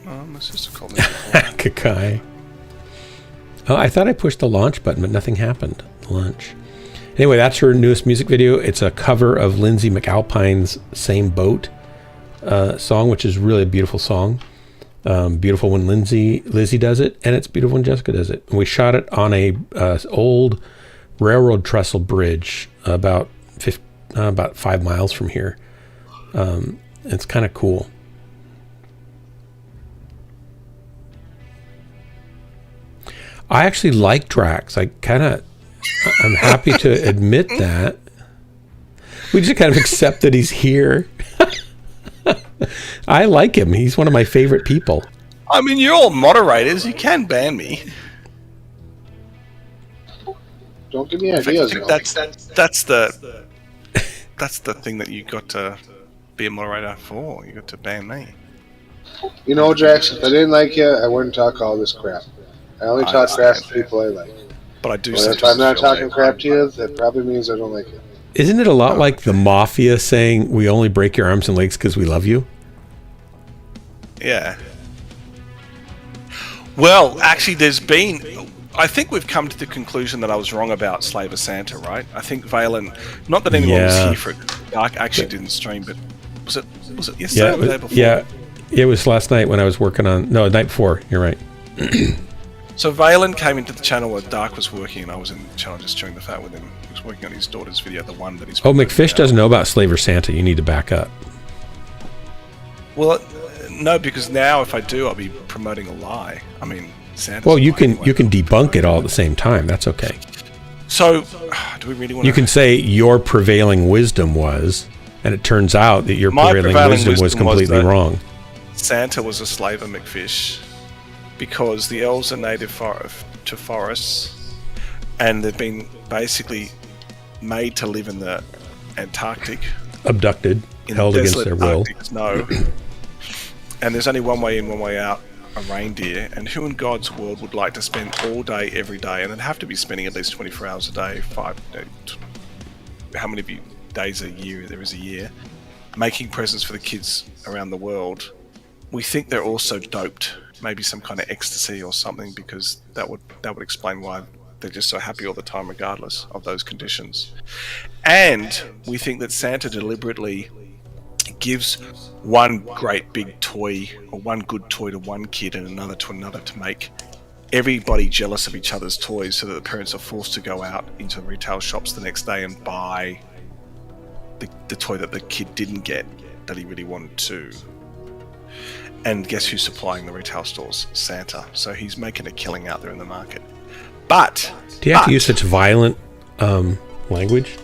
My sister called me. Kakai. Oh, I thought I pushed the launch button, but nothing happened. Launch. Anyway, that's her newest music video. It's a cover of Lindsay McAlpine's Same Boat song, which is really a beautiful song. Beautiful when Lizzie does it, and it's beautiful when Jessica does it. And we shot it on a old railroad trestle bridge about 5 miles from here. It's kind of cool. I actually like Drax. I'm happy to admit that. We just kind of accept that he's here. I like him. He's one of my favorite people. I mean, you're all moderators. You can ban me. Don't give me ideas. That's the thing that you got to be a moderator for. You got to ban me. You know, Jax, if I didn't like you, I wouldn't talk all this crap. I only talk crap to people I like. But I do. Well, if I'm not talking crap to you, that probably means I don't like you. Isn't it a lot like the mafia saying, we only break your arms and legs because we love you? Yeah. Well, actually, I think we've come to the conclusion that I was wrong about Slave of Santa, right? I think Valen, not that anyone was here for it. Dark actually didn't stream, but was it yesterday or the day before? Yeah, it was last night when I was working on, the night before, you're right. So Valen came into the channel where Dark was working, and I was in the channel just chewing the fat with him. He was working on his daughter's video, the one that he's... Oh, McFish doesn't know about Slave or Santa. You need to back up. Well, no, because now if I do, I'll be promoting a lie. I mean, Santa's... Well, you can debunk it all at the same time. That's okay. So, do we really want to... You can say your prevailing wisdom was, and it turns out that your prevailing wisdom was completely wrong. Santa was a slave of McFish, because the elves are native to forests, and they've been basically made to live in the Antarctic. Abducted, held against their will. No. And there's only one way in, one way out, a reindeer. And who in God's world would like to spend all day, every day, and then have to be spending at least 24 hours a day, how many days a year there is a year, making presents for the kids around the world? We think they're also doped. Maybe some kind of ecstasy or something, because that would explain why they're just so happy all the time regardless of those conditions. And we think that Santa deliberately gives one great big toy, or one good toy to one kid and another to another, to make everybody jealous of each other's toys, so that the parents are forced to go out into retail shops the next day and buy the toy that the kid didn't get that he really wanted to. And guess who's supplying the retail stores? Santa. So he's making a killing out there in the market. But do you have to use such violent language?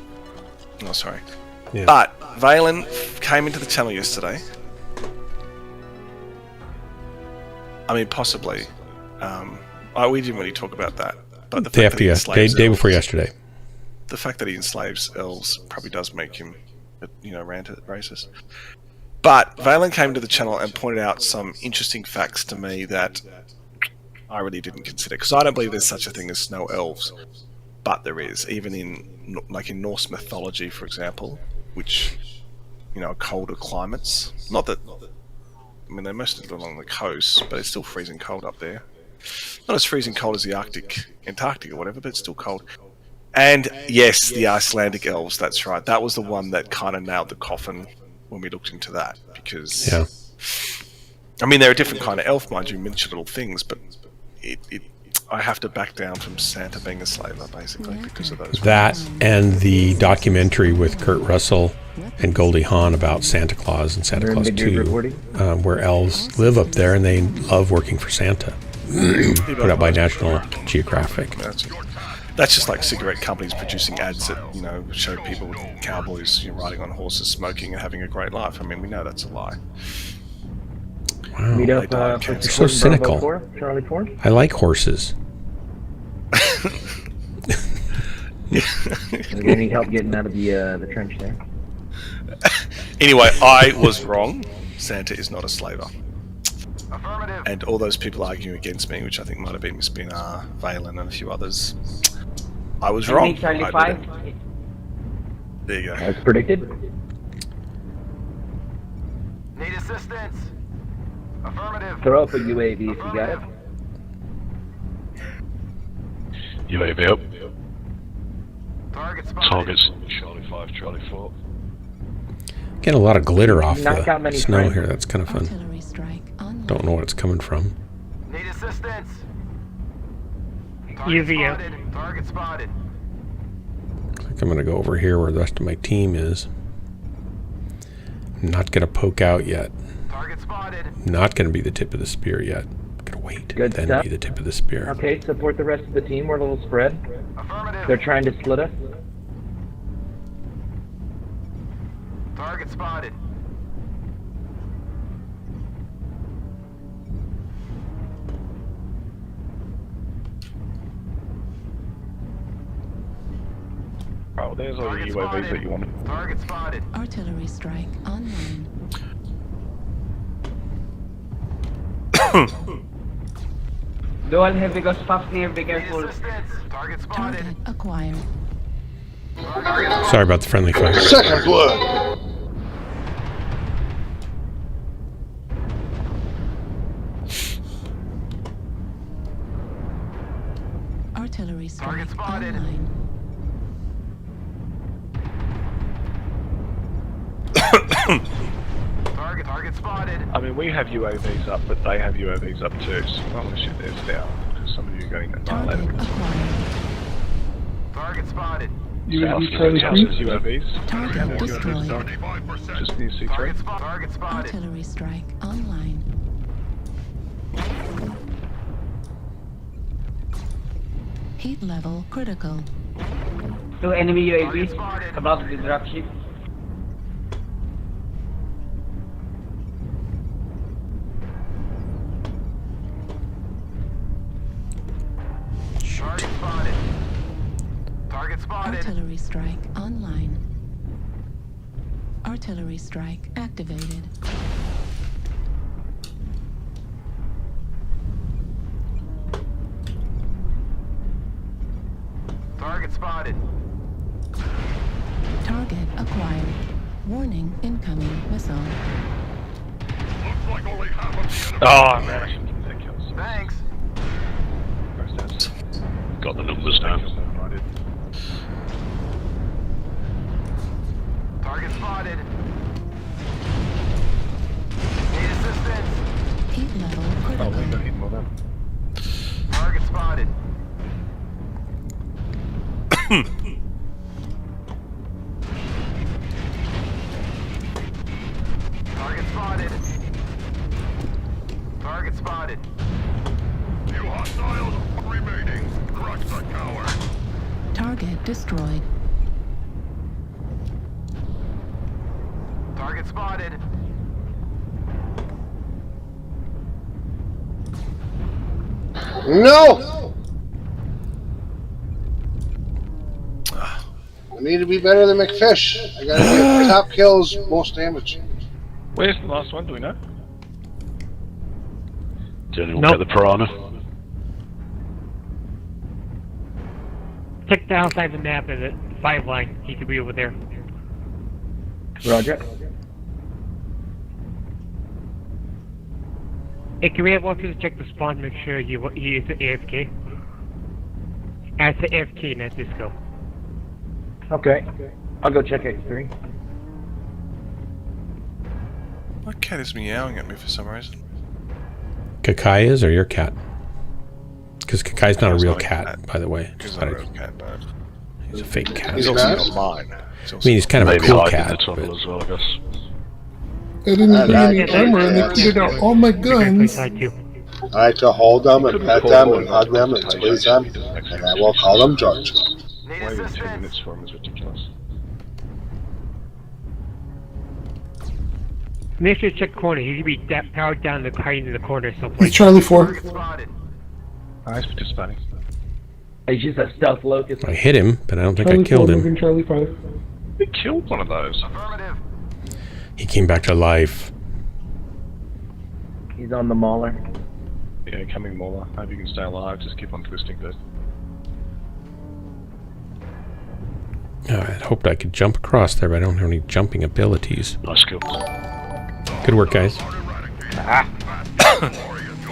Oh, sorry. Yeah. But Valen came into the channel yesterday. I mean, possibly. We didn't really talk about that. But the Day fact after that he day before elves- yesterday. The fact that he enslaves elves probably does make him, racist. But Valen came to the channel and pointed out some interesting facts to me that I really didn't consider. Because I don't believe there's such a thing as snow elves. But there is. Even in Norse mythology, for example, which, are colder climates. Not that... I mean, they're mostly along the coast, but it's still freezing cold up there. Not as freezing cold as the Antarctic or whatever, but it's still cold. And yes, the Icelandic elves, that's right. That was the one that kind of nailed the coffin when we looked into that. Because, I mean, they're a different kind of elf, mind you, miniature little things, but I have to back down from Santa being a slaver, basically, because of those. That and the documentary with Kurt Russell and Goldie Hawn about Santa Claus and Santa Claus 2, where elves live up there and they love working for Santa. Put out by National Geographic. That's just like cigarette companies producing ads that, show people with cowboys riding on horses, smoking and having a great life. I mean, we know that's a lie. Wow. Meet up, You're so cynical. Charlie 4. I like horses. You're gonna need help getting out of the trench there. Anyway, I was wrong. Santa is not a slaver. And all those people arguing against me, which I think might have been Miss Binar, Valen, and a few others, I was wrong. Charlie 5. There you go. As predicted. Need assistance. Affirmative. Throw up a UAV if you got it. UAV up. Target spotted. Targets. Charlie 5, Charlie 4. Getting a lot of glitter off Not got the many snow friends. here. That's kind of fun. Artillery strike on Don't know where it's coming from. Need assistance. UV up. Target spotted. I think I'm going to go over here where the rest of my team is. I'm not going to poke out yet. Target spotted. Not going to be the tip of the spear yet. Going to wait, Good then stuff. be the tip of the spear. Okay, support the rest of the team. We're a little spread. Affirmative. They're trying to split us. Target spotted. Oh, there's all the UAVs that you wanted. Target spotted. artillery strike online. Dual heavy ghost puffs here, be careful. Target spotted. Target acquired. Sorry about the friendly fire. Second blood. Artillery strike spotted. online. Target spotted. I mean, we have UAVs up, but they have UAVs up too, so I'm not going to shoot theirs down, because some of you are getting Target annihilated. acquired. Target spotted. UAVs. Target destroyed. Just near C3. Target spotted. Artillery strike online. Heat level critical. 2 enemy UAVs above the dropship. Target spotted. Target spotted. Artillery strike online. Artillery strike activated. Target spotted. Target acquired. Warning, incoming missile. Looks like only half of the Oh, man, I should keep that kills. Thanks. Got the numbers now. Target spotted. Need assistance. Heat level Oh, we critical. got hit more than. Target spotted. Target spotted. Target spotted. Few hostiles remaining. Target destroyed. Target spotted. No! I need to be better than McFish. I gotta get top kills, most damage. Where's the last one? Do we know? Did anyone get the piranha? Check the outside the map and the 5 line. He could be over there. Roger. Hey, can we have one to check the spawn, make sure he is AFK? As the AFK, not disco. Okay. I'll go check X3. My cat is meowing at me for some reason. Kakai is, or your cat? Because Kakai's not a real cat, by the way. He's not a real cat, but he's a fake cat. He's also not mine. I mean, he's kind of a Maybe cool hiding cat. the tunnel as well, I guess. I didn't put any armor and they cleared out all my guns. I like to hold them and pet them and hug them and squeeze them, and I will call them George. Waiting 2 minutes for him is ridiculous. Make sure to check corner. He could be powered down the hiding in the corner someplace. It's Charlie 4. He's participating. He's just a stealth locust. I hit him, but I don't think Charlie I killed 4, him. moving Charlie 5. We killed one of those. He came back to life. He's on the mauler. Yeah, coming Mauler. Hope you can stay alive. Just keep on twisting, dude. Oh, I hoped I could jump across there, but I don't have any jumping abilities. Nice kill. Good work, guys.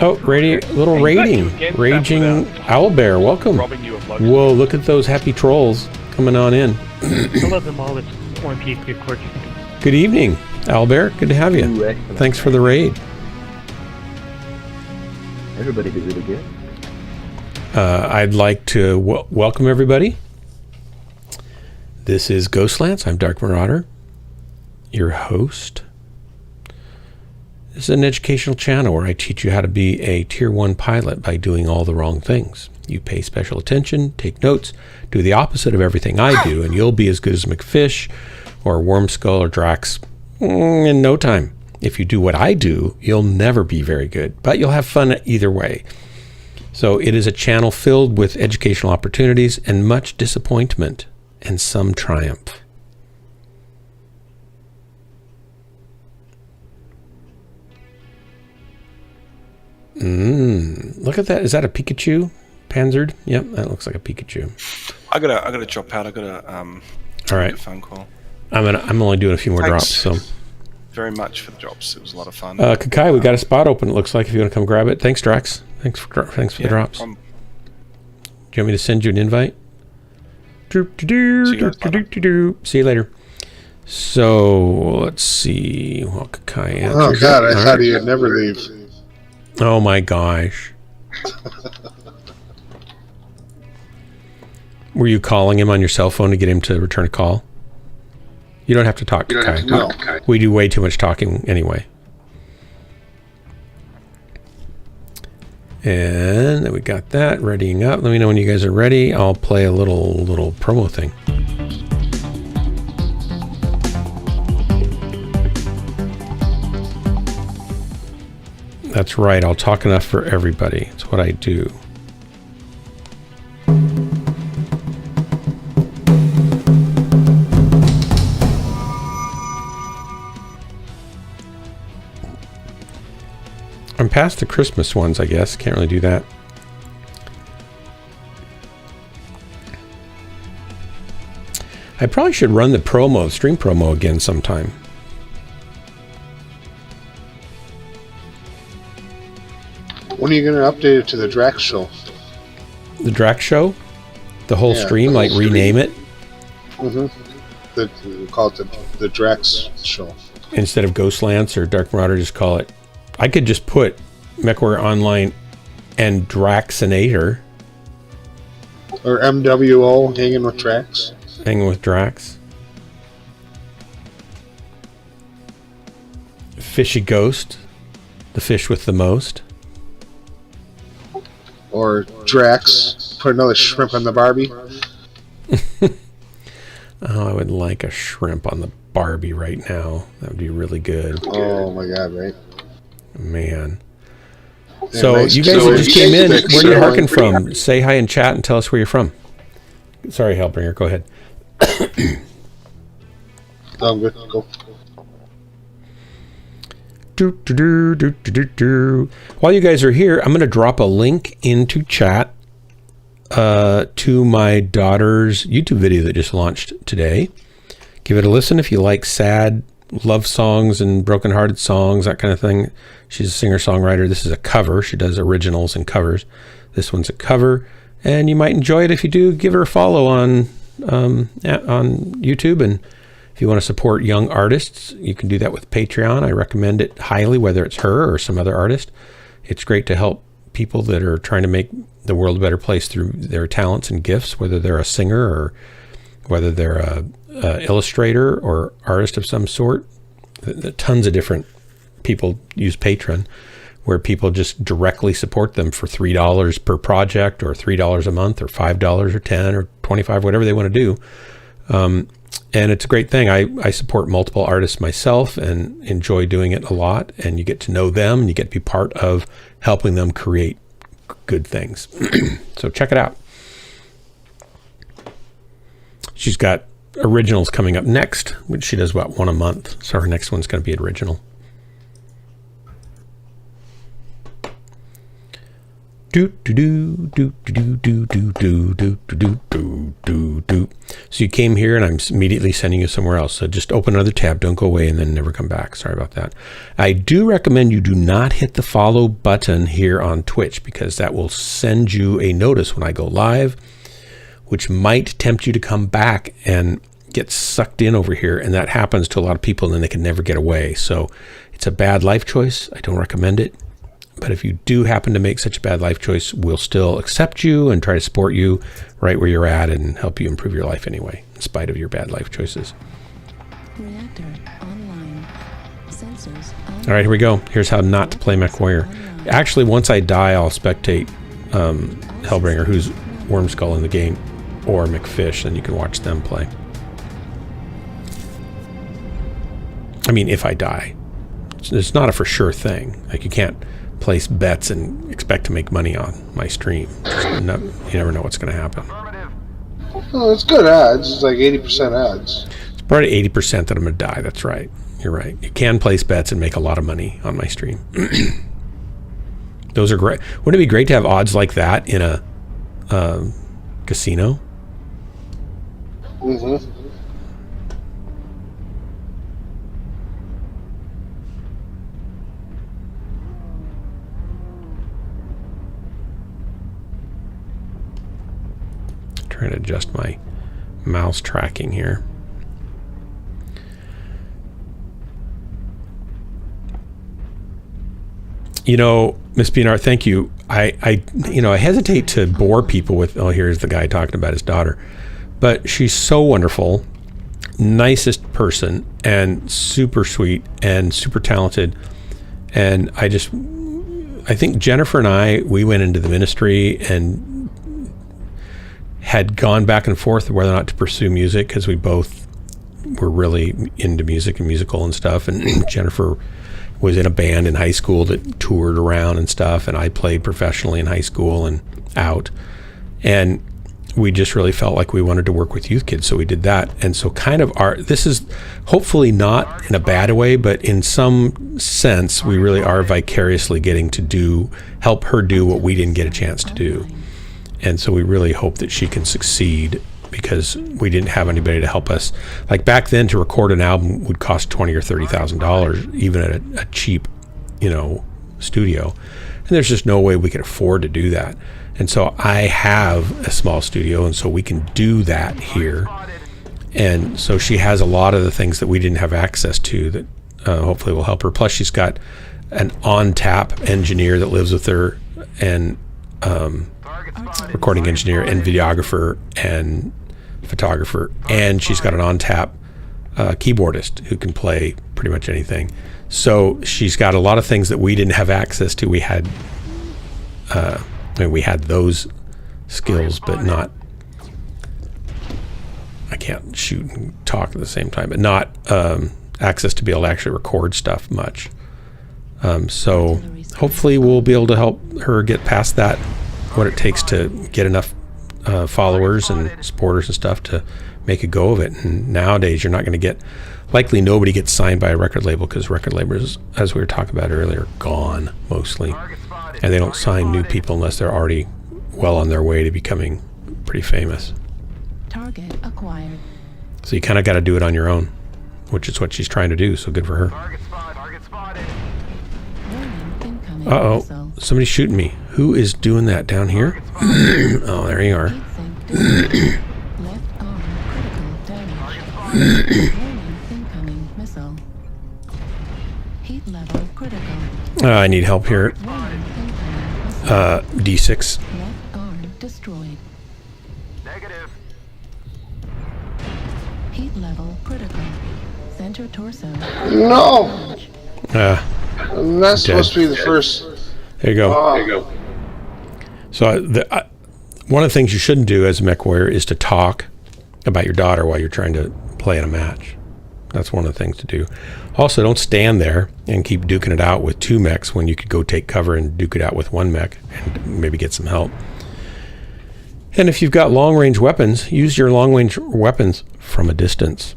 Oh, little raiding. Raging Owlbear, welcome. Whoa, look at those happy trolls coming on in. I love them all. It's one piece, good quirk. Good evening, Owlbear. Good to have you. Ooh, excellent. Thanks for the raid. Everybody did really good. I'd like to welcome everybody. This is Ghostlance. I'm Dark Marauder, your host. This is an educational channel where I teach you how to be a Tier 1 pilot by doing all the wrong things. You pay special attention, take notes, do the opposite of everything I do, and you'll be as good as McFish or Wormskull or Drax in no time. If you do what I do, you'll never be very good, but you'll have fun either way. So it is a channel filled with educational opportunities and much disappointment and some triumph. Look at that. Is that a Pikachu? Panzered? Yep, that looks like a Pikachu. I gotta drop out. I gotta all right. make a phone call. I'm only doing a few more drops, so. Very much for the drops. It was a lot of fun. Kakai, we got a spot open. It looks like if you want to come grab it. Thanks, Drax. Thanks for the drops. Do you want me to send you an invite? See you later. So let's see. Well, Kakai answers. Oh God, I thought he'd never leave. Oh my gosh. Were you calling him on your cell phone to get him to return a call? You don't have to talk, Kakai. No. We do way too much talking anyway. And then we got that readying up. Let me know when you guys are ready. I'll play a little promo thing. That's right. I'll talk enough for everybody. It's what I do. I'm past the Christmas ones, I guess. Can't really do that. I probably should run the stream promo again sometime. When are you going to update it to the Drax show? The Drax show? The whole stream, the like whole stream. rename it? We'll call it the Drax show. Instead of Ghostlance or Dark Marauder, just call it. I could just put Mechwarrior Online and Draxinator. Or MWO, hanging with Drax. Hanging with Drax. Fishy Ghost. The fish with the most. Or Drax Put another shrimp on the Barbie. Oh, I would like a shrimp on the Barbie right now. That would be really good. Oh my God, right? Man. Yeah, So nice you guys that just came in, sticks, where are you so- harking from? Say hi in chat and tell us where you're from. Sorry, Hellbringer, go ahead. I'm good. Go. While you guys are here, I'm going to drop a link into chat to my daughter's YouTube video that just launched today. Give it a listen if you like sad love songs and broken-hearted songs, that kind of thing. She's a singer-songwriter. This is a cover. She does originals and covers. This one's a cover, and you might enjoy it. If you do, give her a follow on YouTube. And if you want to support young artists, you can do that with Patreon. I recommend it highly, whether it's her or some other artist. It's great to help people that are trying to make the world a better place through their talents and gifts, whether they're a singer or whether they're a illustrator or artist of some sort. Tons of different people use Patreon, where people just directly support them for $3 per project, or $3 a month, or $5 or $10 or $25, whatever they want to do. And it's a great thing. I support multiple artists myself and enjoy doing it a lot, and you get to know them and you get to be part of helping them create good things. So check it out. She's got originals coming up next, which she does one a month. So her next one's going to be an original. So you came here and I'm immediately sending you somewhere else. So just open another tab, don't go away and then never come back. Sorry about that. I do recommend you do not hit the follow button here on Twitch, because that will send you a notice when I go live, which might tempt you to come back and get sucked in over here. And that happens to a lot of people and then they can never get away. So it's a bad life choice. I don't recommend it. But if you do happen to make such a bad life choice, we'll still accept you and try to support you right where you're at and help you improve your life anyway, in spite of your bad life choices. Reactor online. Sensors on. All right, here we go. Here's how not to play Mechwarrior. Actually, once I die, I'll spectate Hellbringer, who's Wormskull in the game, or McFish, and you can watch them play. I mean, if I die. It's not a for sure thing. Like, you can't place bets and expect to make money on my stream. You never know what's going to happen. Oh, it's good odds. It's like 80% odds. It's probably 80% that I'm going to die. That's right. You're right. You can place bets and make a lot of money on my stream. Those are great. Wouldn't it be great to have odds like that in a casino? Mm-hmm. Trying to adjust my mouse tracking here. You know, Miss BNR, thank you. I hesitate to bore people with, oh, here's the guy talking about his daughter. But she's so wonderful, nicest person, and super sweet and super talented. And I think Jennifer and we went into the ministry and had gone back and forth whether or not to pursue music, because we both were really into music and musical and stuff. And Jennifer was in a band in high school that toured around and stuff, and I played professionally in high school and out. And we just really felt like we wanted to work with youth kids, so we did that. And so kind of this is hopefully not in a bad way, but in some sense we really are vicariously getting to help her do what we didn't get a chance to do. And so we really hope that she can succeed, because we didn't have anybody to help us. Like back then, to record an album would cost $20,000 or $30,000, even at a cheap, studio. And there's just no way we could afford to do that. And so I have a small studio, and so we can do that here. And so she has a lot of the things that we didn't have access to that hopefully will help her. Plus, she's got an on-tap engineer that lives with her, and recording engineer and videographer and photographer, and she's got an on-tap keyboardist who can play pretty much anything. So she's got a lot of things that we didn't have access to. We had those skills, but not. I can't shoot and talk at the same time, but not access to be able to actually record stuff much. So hopefully we'll be able to help her get past that, what it takes to get enough followers and supporters and stuff to make a go of it. And nowadays you're not going to get, likely nobody gets signed by a record label because record labels, as we were talking about earlier, gone mostly. And they don't sign new people unless they're already well on their way to becoming pretty famous. Target acquired. So you kind of got to do it on your own, which is what she's trying to do, so good for her. Uh-oh, somebody's shooting me. Who is doing that down here? Oh, there you are. Left arm critical damage. Incoming missile. Heat level critical. I need help here. D6. Left arm destroyed. Negative. Heat level critical. Center torso. No! And that's dead. supposed to be the first. There you go. There you go. So one of the things you shouldn't do as a Mechwarrior is to talk about your daughter while you're trying to play in a match. That's one of the things to do. Also, don't stand there and keep duking it out with 2 mechs when you could go take cover and duke it out with 1 mech and maybe get some help. And if you've got long-range weapons, use your long-range weapons from a distance.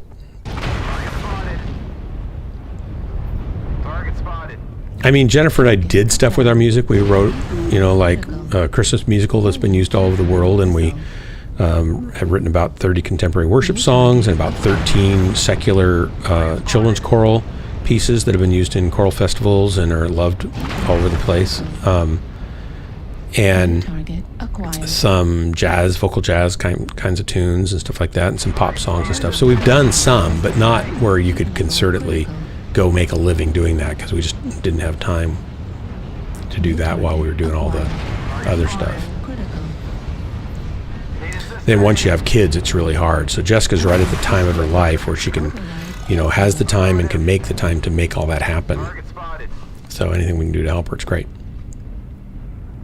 I mean, Jennifer and I did stuff with our music. We wrote, like a Christmas musical that's been used all over the world, and we have written about 30 contemporary worship songs and about 13 secular children's choral pieces that have been used in choral festivals and are loved all over the place. And some jazz, vocal jazz kinds of tunes and stuff like that, and some pop songs and stuff. So we've done some, but not where you could concertedly go make a living doing that, because we just didn't have time to do that while we were doing all the other stuff. Then once you have kids, it's really hard. So Jessica's right at the time of her life where she can, has the time and can make the time to make all that happen. So anything we can do to help her, it's great.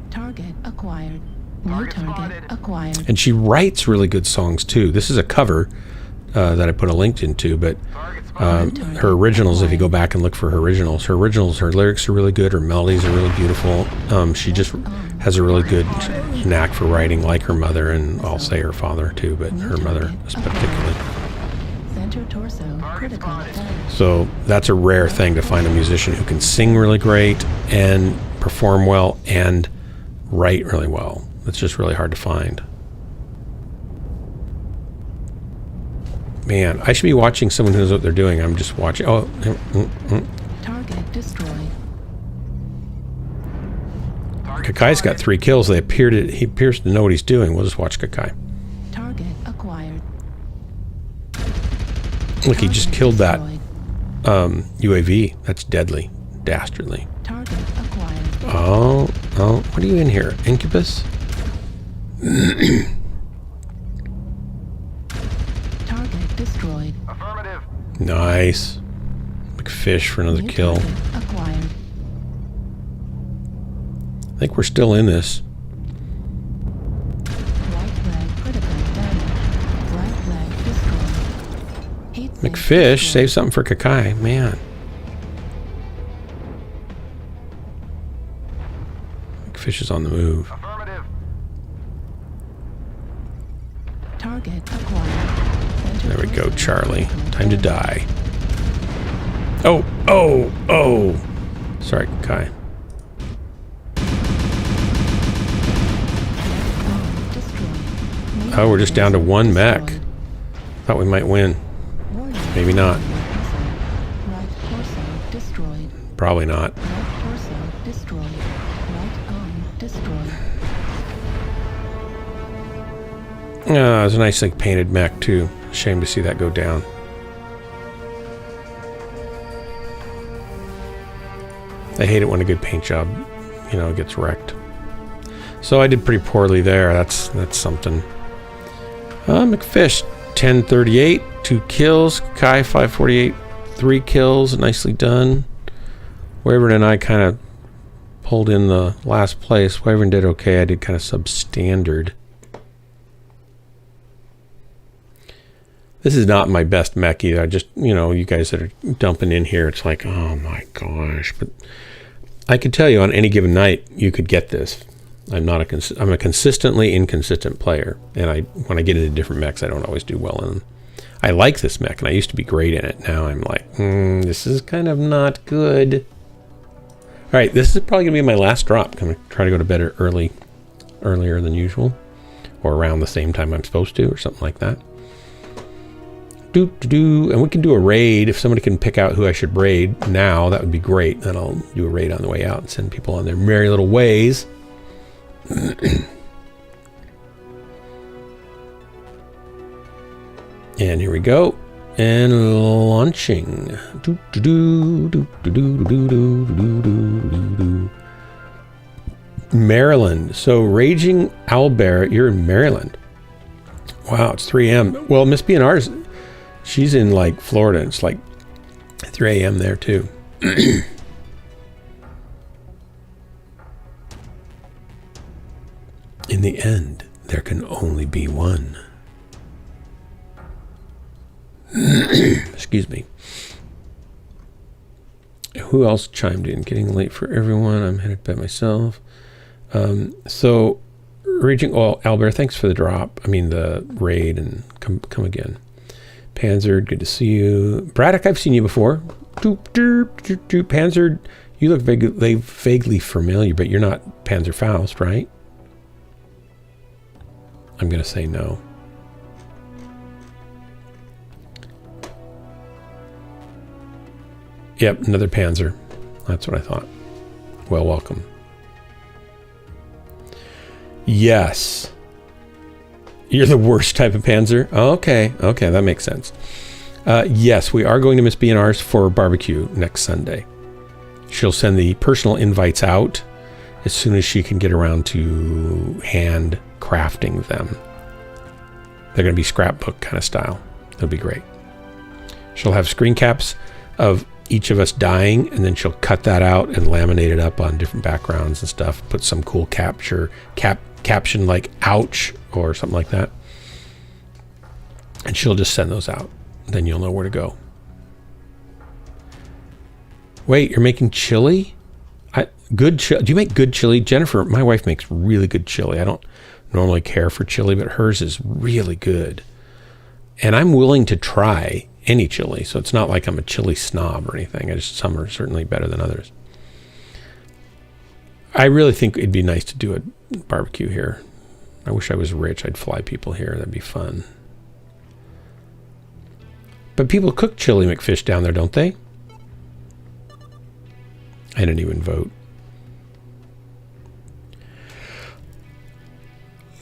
Target acquired. New target acquired. And she writes really good songs too. This is a cover that I put a link into, but her originals, if you go back and look for her originals, her lyrics are really good, her melodies are really beautiful. She just has a really good knack for writing, like her mother, and I'll say her father too, but her mother particularly. Center torso critical. So that's a rare thing to find a musician who can sing really great and perform well and write really well. It's just really hard to find. Man, I should be watching someone who knows what they're doing. I'm just watching. Oh, Target destroyed. Kakai's got 3 kills. He appears to know what he's doing. We'll just watch Kakai. Target acquired. Look, he just killed that UAV. That's deadly, dastardly. Target acquired. Oh, what are you in here? Incubus? Target destroyed. Affirmative. Nice. McFish for another kill. Acquired. I think we're still in this. Right leg critical damage. Right leg destroyed. Heat sink McFish, destroyed. save something for Kakai. Man. McFish is on the move. Affirmative. Target acquired. There we go, Charlie. Time to die. Oh. Sorry, Kakai. Oh, we're just down to 1 mech. Thought we might win. Maybe not. Right torso destroyed. Probably not. Right torso destroyed. Right arm destroyed. It was a nice, painted mech, too. Shame to see that go down. I hate it when a good paint job, gets wrecked. So I did pretty poorly there. That's something. McFish, 1038, 2 kills. Kai, 548, 3 kills. Nicely done. Wyvern and I kind of pulled in the last place. Wyvern did okay. I did kind of substandard. This is not my best mech either. I just, you guys that are dumping in here, it's like, oh my gosh. But I can tell you on any given night, you could get this. I'm a consistently inconsistent player. And when I get into different mechs, I don't always do well in them. I like this mech, and I used to be great in it. Now I'm like, this is kind of not good. All right, this is probably going to be my last drop. I'm going to try to go to bed earlier than usual, or around the same time I'm supposed to, or something like that. And we can do a raid. If somebody can pick out who I should raid now, that would be great. Then I'll do a raid on the way out and send people on their merry little ways. And here we go. And launching. Maryland. So Raging Owlbear, you're in Maryland. Wow, it's 3 a.m. Well, Miss B&R's, she's in like Florida. It's like 3 a.m. there too. In the end, there can only be one. Excuse me. Who else chimed in? Getting late for everyone. I'm headed by myself. So, Raging Albert, thanks for the drop. I mean, the raid, and come again. Panzer, good to see you. Braddock, I've seen you before. Panzer, you look vaguely familiar, but you're not Panzer Faust, right? I'm going to say no. Yep, another Panzer. That's what I thought. Well, welcome. Yes. You're the worst type of Panzer? Okay, that makes sense. Yes, we are going to Miss B&R's for barbecue next Sunday. She'll send the personal invites out as soon as she can get around to hand crafting them. They're going to be scrapbook kind of style. That'll be great. She'll have screen caps of each of us dying, and then she'll cut that out and laminate it up on different backgrounds and stuff. Put some cool caption like "ouch" or something like that, and she'll just send those out. Then you'll know where to go. Wait, you're making chili? Good chili? Do you make good chili? Jennifer, my wife, makes really good chili. I don't normally care for chili, but hers is really good. And I'm willing to try any chili, so it's not like I'm a chili snob or anything. Some are certainly better than others. I really think it'd be nice to do a barbecue here. I wish I was rich. I'd fly people here. That'd be fun. But people cook chili McFish down there, don't they? I didn't even vote.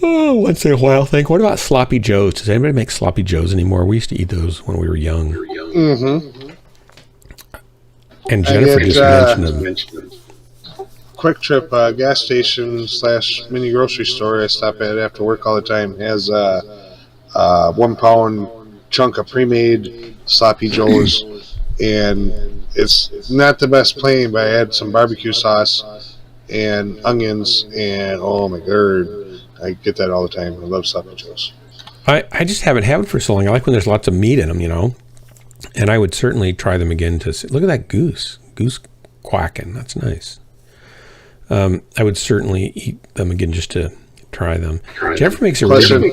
Oh, once in a while, think. What about sloppy joes? Does anybody make sloppy joes anymore? We used to eat those when we were young. Mm-hmm. And Jennifer just mentioned them. Quick Trip gas station / mini grocery store I stop at after work all the time has a 1 pound chunk of pre-made sloppy joes, and it's not the best plain, but I had some barbecue sauce and onions, and oh my god, I get that all the time. I love sloppy joes. I just haven't had it for so long. I like when there's lots of meat in them, and I would certainly try them again to see. Look at that goose quacking. That's nice. I would certainly eat them again just to try them. Jennifer makes a really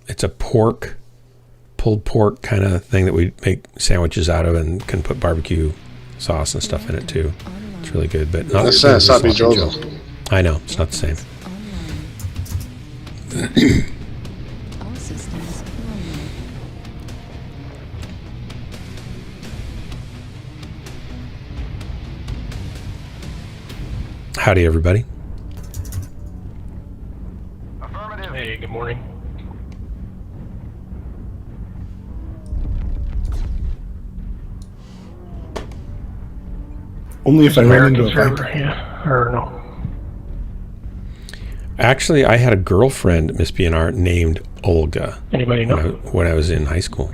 it's a pulled pork kind of thing that we make sandwiches out of, and can put barbecue sauce and stuff in it too. It's really good, but not sloppy joe. I know, it's not the same. All systems running. Howdy, everybody. Hey, good morning. Only if I run into a server, fight. yeah, or no. Actually, I had a girlfriend, Miss B&R, named Olga. Anybody know? When I was in high school.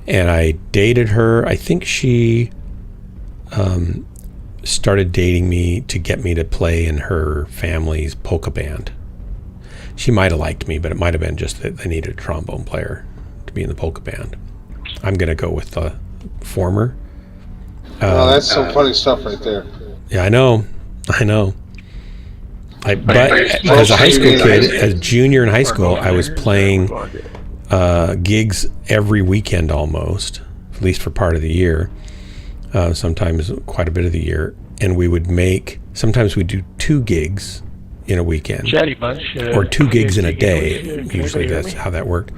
And I dated her. I think she started dating me to get me to play in her family's polka band. She might have liked me, but it might have been just that they needed a trombone player to be in the polka band. I'm going to go with the former. Oh, that's some funny stuff right there. Yeah, I know. But as a high school kid, as a junior in high school, I was playing gigs every weekend almost, at least for part of the year, sometimes quite a bit of the year. And we would sometimes we'd do 2 gigs in a weekend. Chatty bunch. Or 2 gigs in a day. Usually that's how that worked.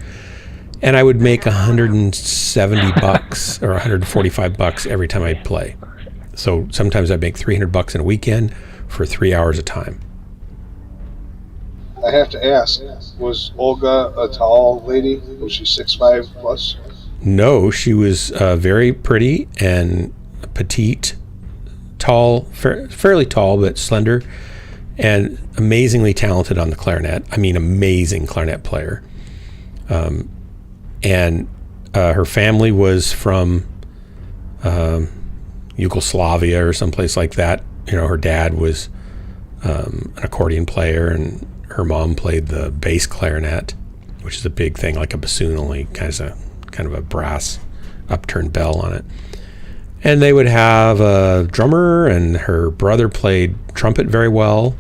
And I would make $170 or $145 every time I'd play. So sometimes I'd make $300 in a weekend for 3 hours a time. I have to ask, was Olga a tall lady? Was she 6'5" plus? No, she was very pretty and petite, tall, fairly tall, but slender, and amazingly talented on the clarinet. I mean, amazing clarinet player. And her family was from Yugoslavia or someplace like that. Her dad was an accordion player, and her mom played the bass clarinet, which is a big thing, like a bassoon, only kind of a brass upturned bell on it. And they would have a drummer, and her brother played trumpet very well,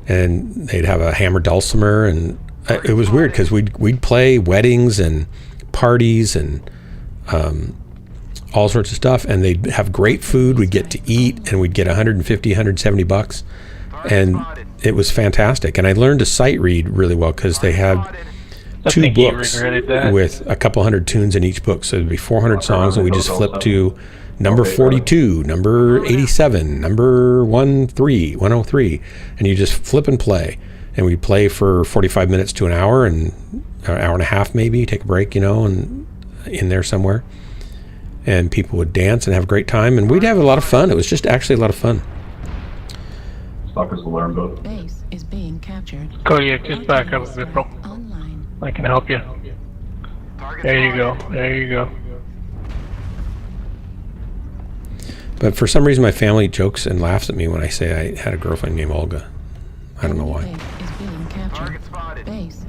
and they'd have a hammer dulcimer, and it was weird because we'd play weddings and parties and all sorts of stuff, and they'd have great food. We'd get to eat, and we'd get $150, $170, and it was fantastic. And I learned to sight read really well because they had 2 books with a couple hundred tunes in each book. So it'd be 400 songs, and we just flipped to number 42, number 87, number 103, and you just flip and play. And we'd play for 45 minutes to an hour, and an hour and a half maybe, take a break, and in there somewhere. And people would dance and have a great time, and we'd have a lot of fun. It was just actually a lot of fun. Base is being captured. Cody, just back up a bit, bro. I can help you. There you go. But for some reason, my family jokes and laughs at me when I say I had a girlfriend named Olga. I don't know why.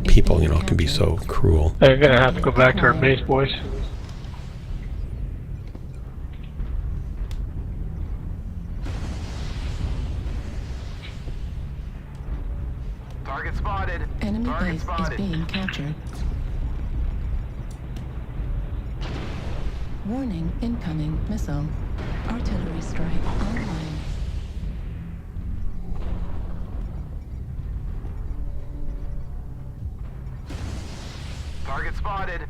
People, can be so cruel. They're gonna have to go back to our base, boys. Target spotted. Enemy base is being captured. Warning, incoming missile. Artillery strike online. Target spotted.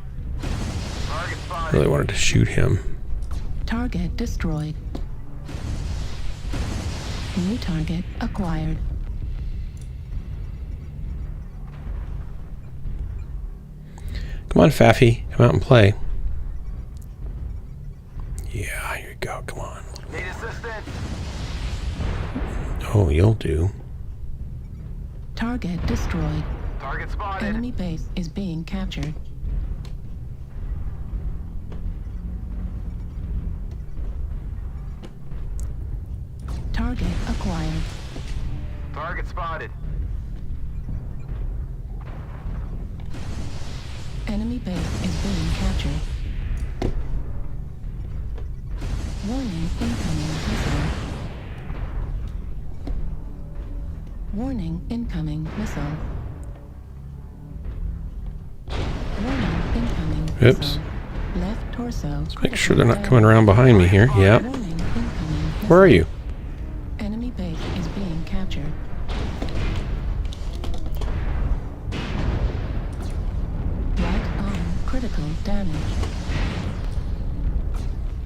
I really wanted to shoot him. Target destroyed. New target acquired. Come on, Faffy. Come out and play. Yeah, here you go. Come on. Need assistance. Oh, you'll do. Target destroyed. Target spotted. Enemy base is being captured. Target acquired. Target spotted. Enemy base is being captured. Warning, incoming missile. Warning, incoming missile. Warning, incoming Oops. missile. Left torso. Let's make sure they're not coming around behind me here. Yep. Where are you? Enemy base is being captured. Right arm critical damage.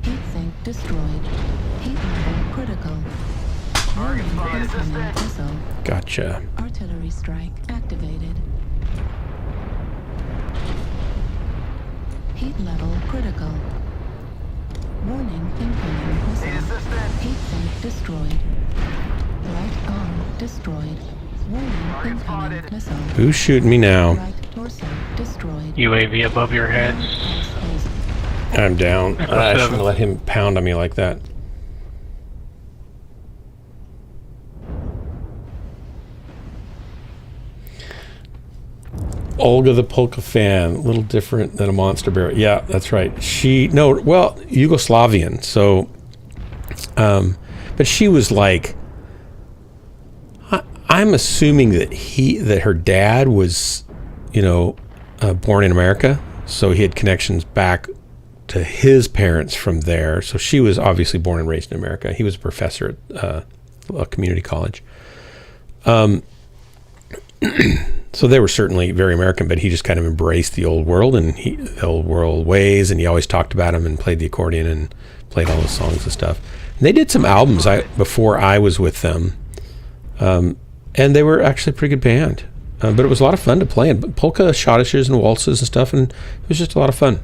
Heat sink destroyed. Heat level critical. Warning, incoming missile. Gotcha. Artillery strike activated. Heat level critical. Warning, incoming missile. Heat sink destroyed. Right arm destroyed. Warning, incoming missile. Who's shooting me now? Right torso destroyed. UAV above your heads. I'm down. I shouldn't let him pound on me like that. Olga the polka fan, a little different than a monster bear. Yeah, that's right. Yugoslavian. So, but she was like, I'm assuming that her dad was, born in America, so he had connections back to his parents from there. So she was obviously born and raised in America. He was a professor at a community college. So they were certainly very American, but he just kind of embraced the old world and the old world ways, and he always talked about them and played the accordion and played all the songs and stuff. And they did some albums before I was with them, and they were actually a pretty good band. But it was a lot of fun to play, and polka schottisches and waltzes and stuff, and it was just a lot of fun.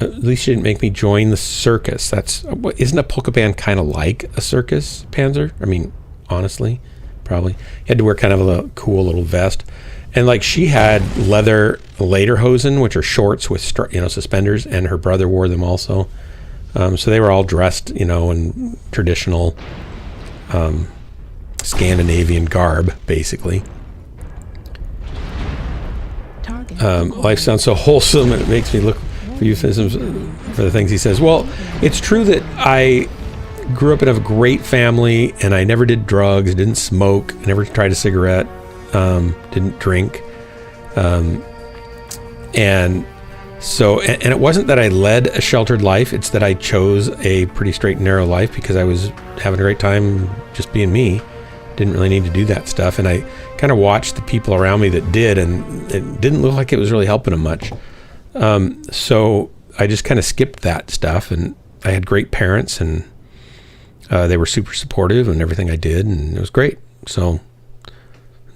At least she didn't make me join the circus. Isn't a polka band kind of like a circus, Panzer? I mean, honestly, probably. You had to wear kind of a cool little vest, and like she had leather lederhosen, which are shorts with suspenders, and her brother wore them also. So they were all dressed, in traditional Scandinavian garb, basically. Life sounds so wholesome, and it makes me look for euphemisms for the things he says. Well, it's true that I grew up in a great family, and I never did drugs, didn't smoke, never tried a cigarette, didn't drink, and it wasn't that I led a sheltered life. It's that I chose a pretty straight and narrow life because I was having a great time just being me. Didn't really need to do that stuff, and I kind of watched the people around me that did, and it didn't look like it was really helping them much. So I just kind of skipped that stuff, and I had great parents, and they were super supportive in everything I did, and it was great. So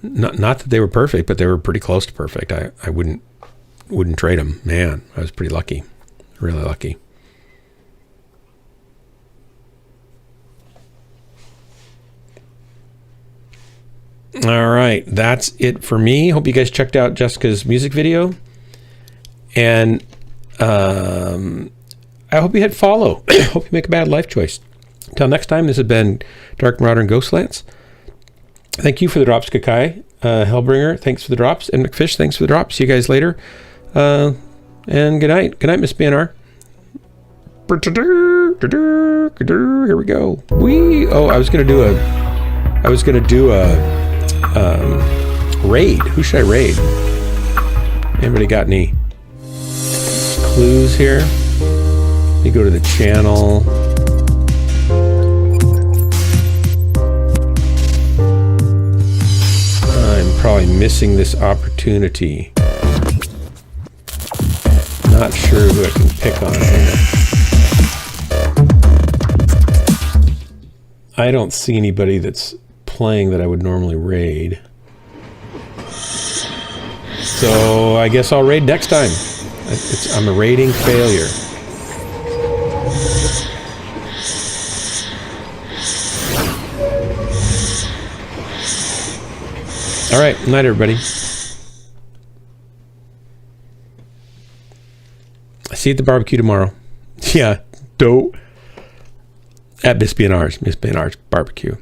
not that they were perfect, but they were pretty close to perfect. I wouldn't trade them. Man, I was pretty lucky, really lucky. All right, that's it for me. Hope you guys checked out Jessica's music video, and I hope you hit follow. Hope you make a bad life choice. Until next time, this has been Dark Marauder and Ghostlands. Thank you for the drops, Kakai. Hellbringer, thanks for the drops. And McFish, thanks for the drops. See you guys later. And good night. Good night, Miss BNR. Here we go. I was gonna do a raid. Who should I raid? Anybody got any clues here? Let me go to the channel. I'm probably missing this opportunity. Not sure who I can pick on here. I don't see anybody that's playing that I would normally raid. So I guess I'll raid next time. I'm a raiding failure. All right, night everybody. I see you at the barbecue tomorrow. Yeah, dope. At Miss BNR's barbecue.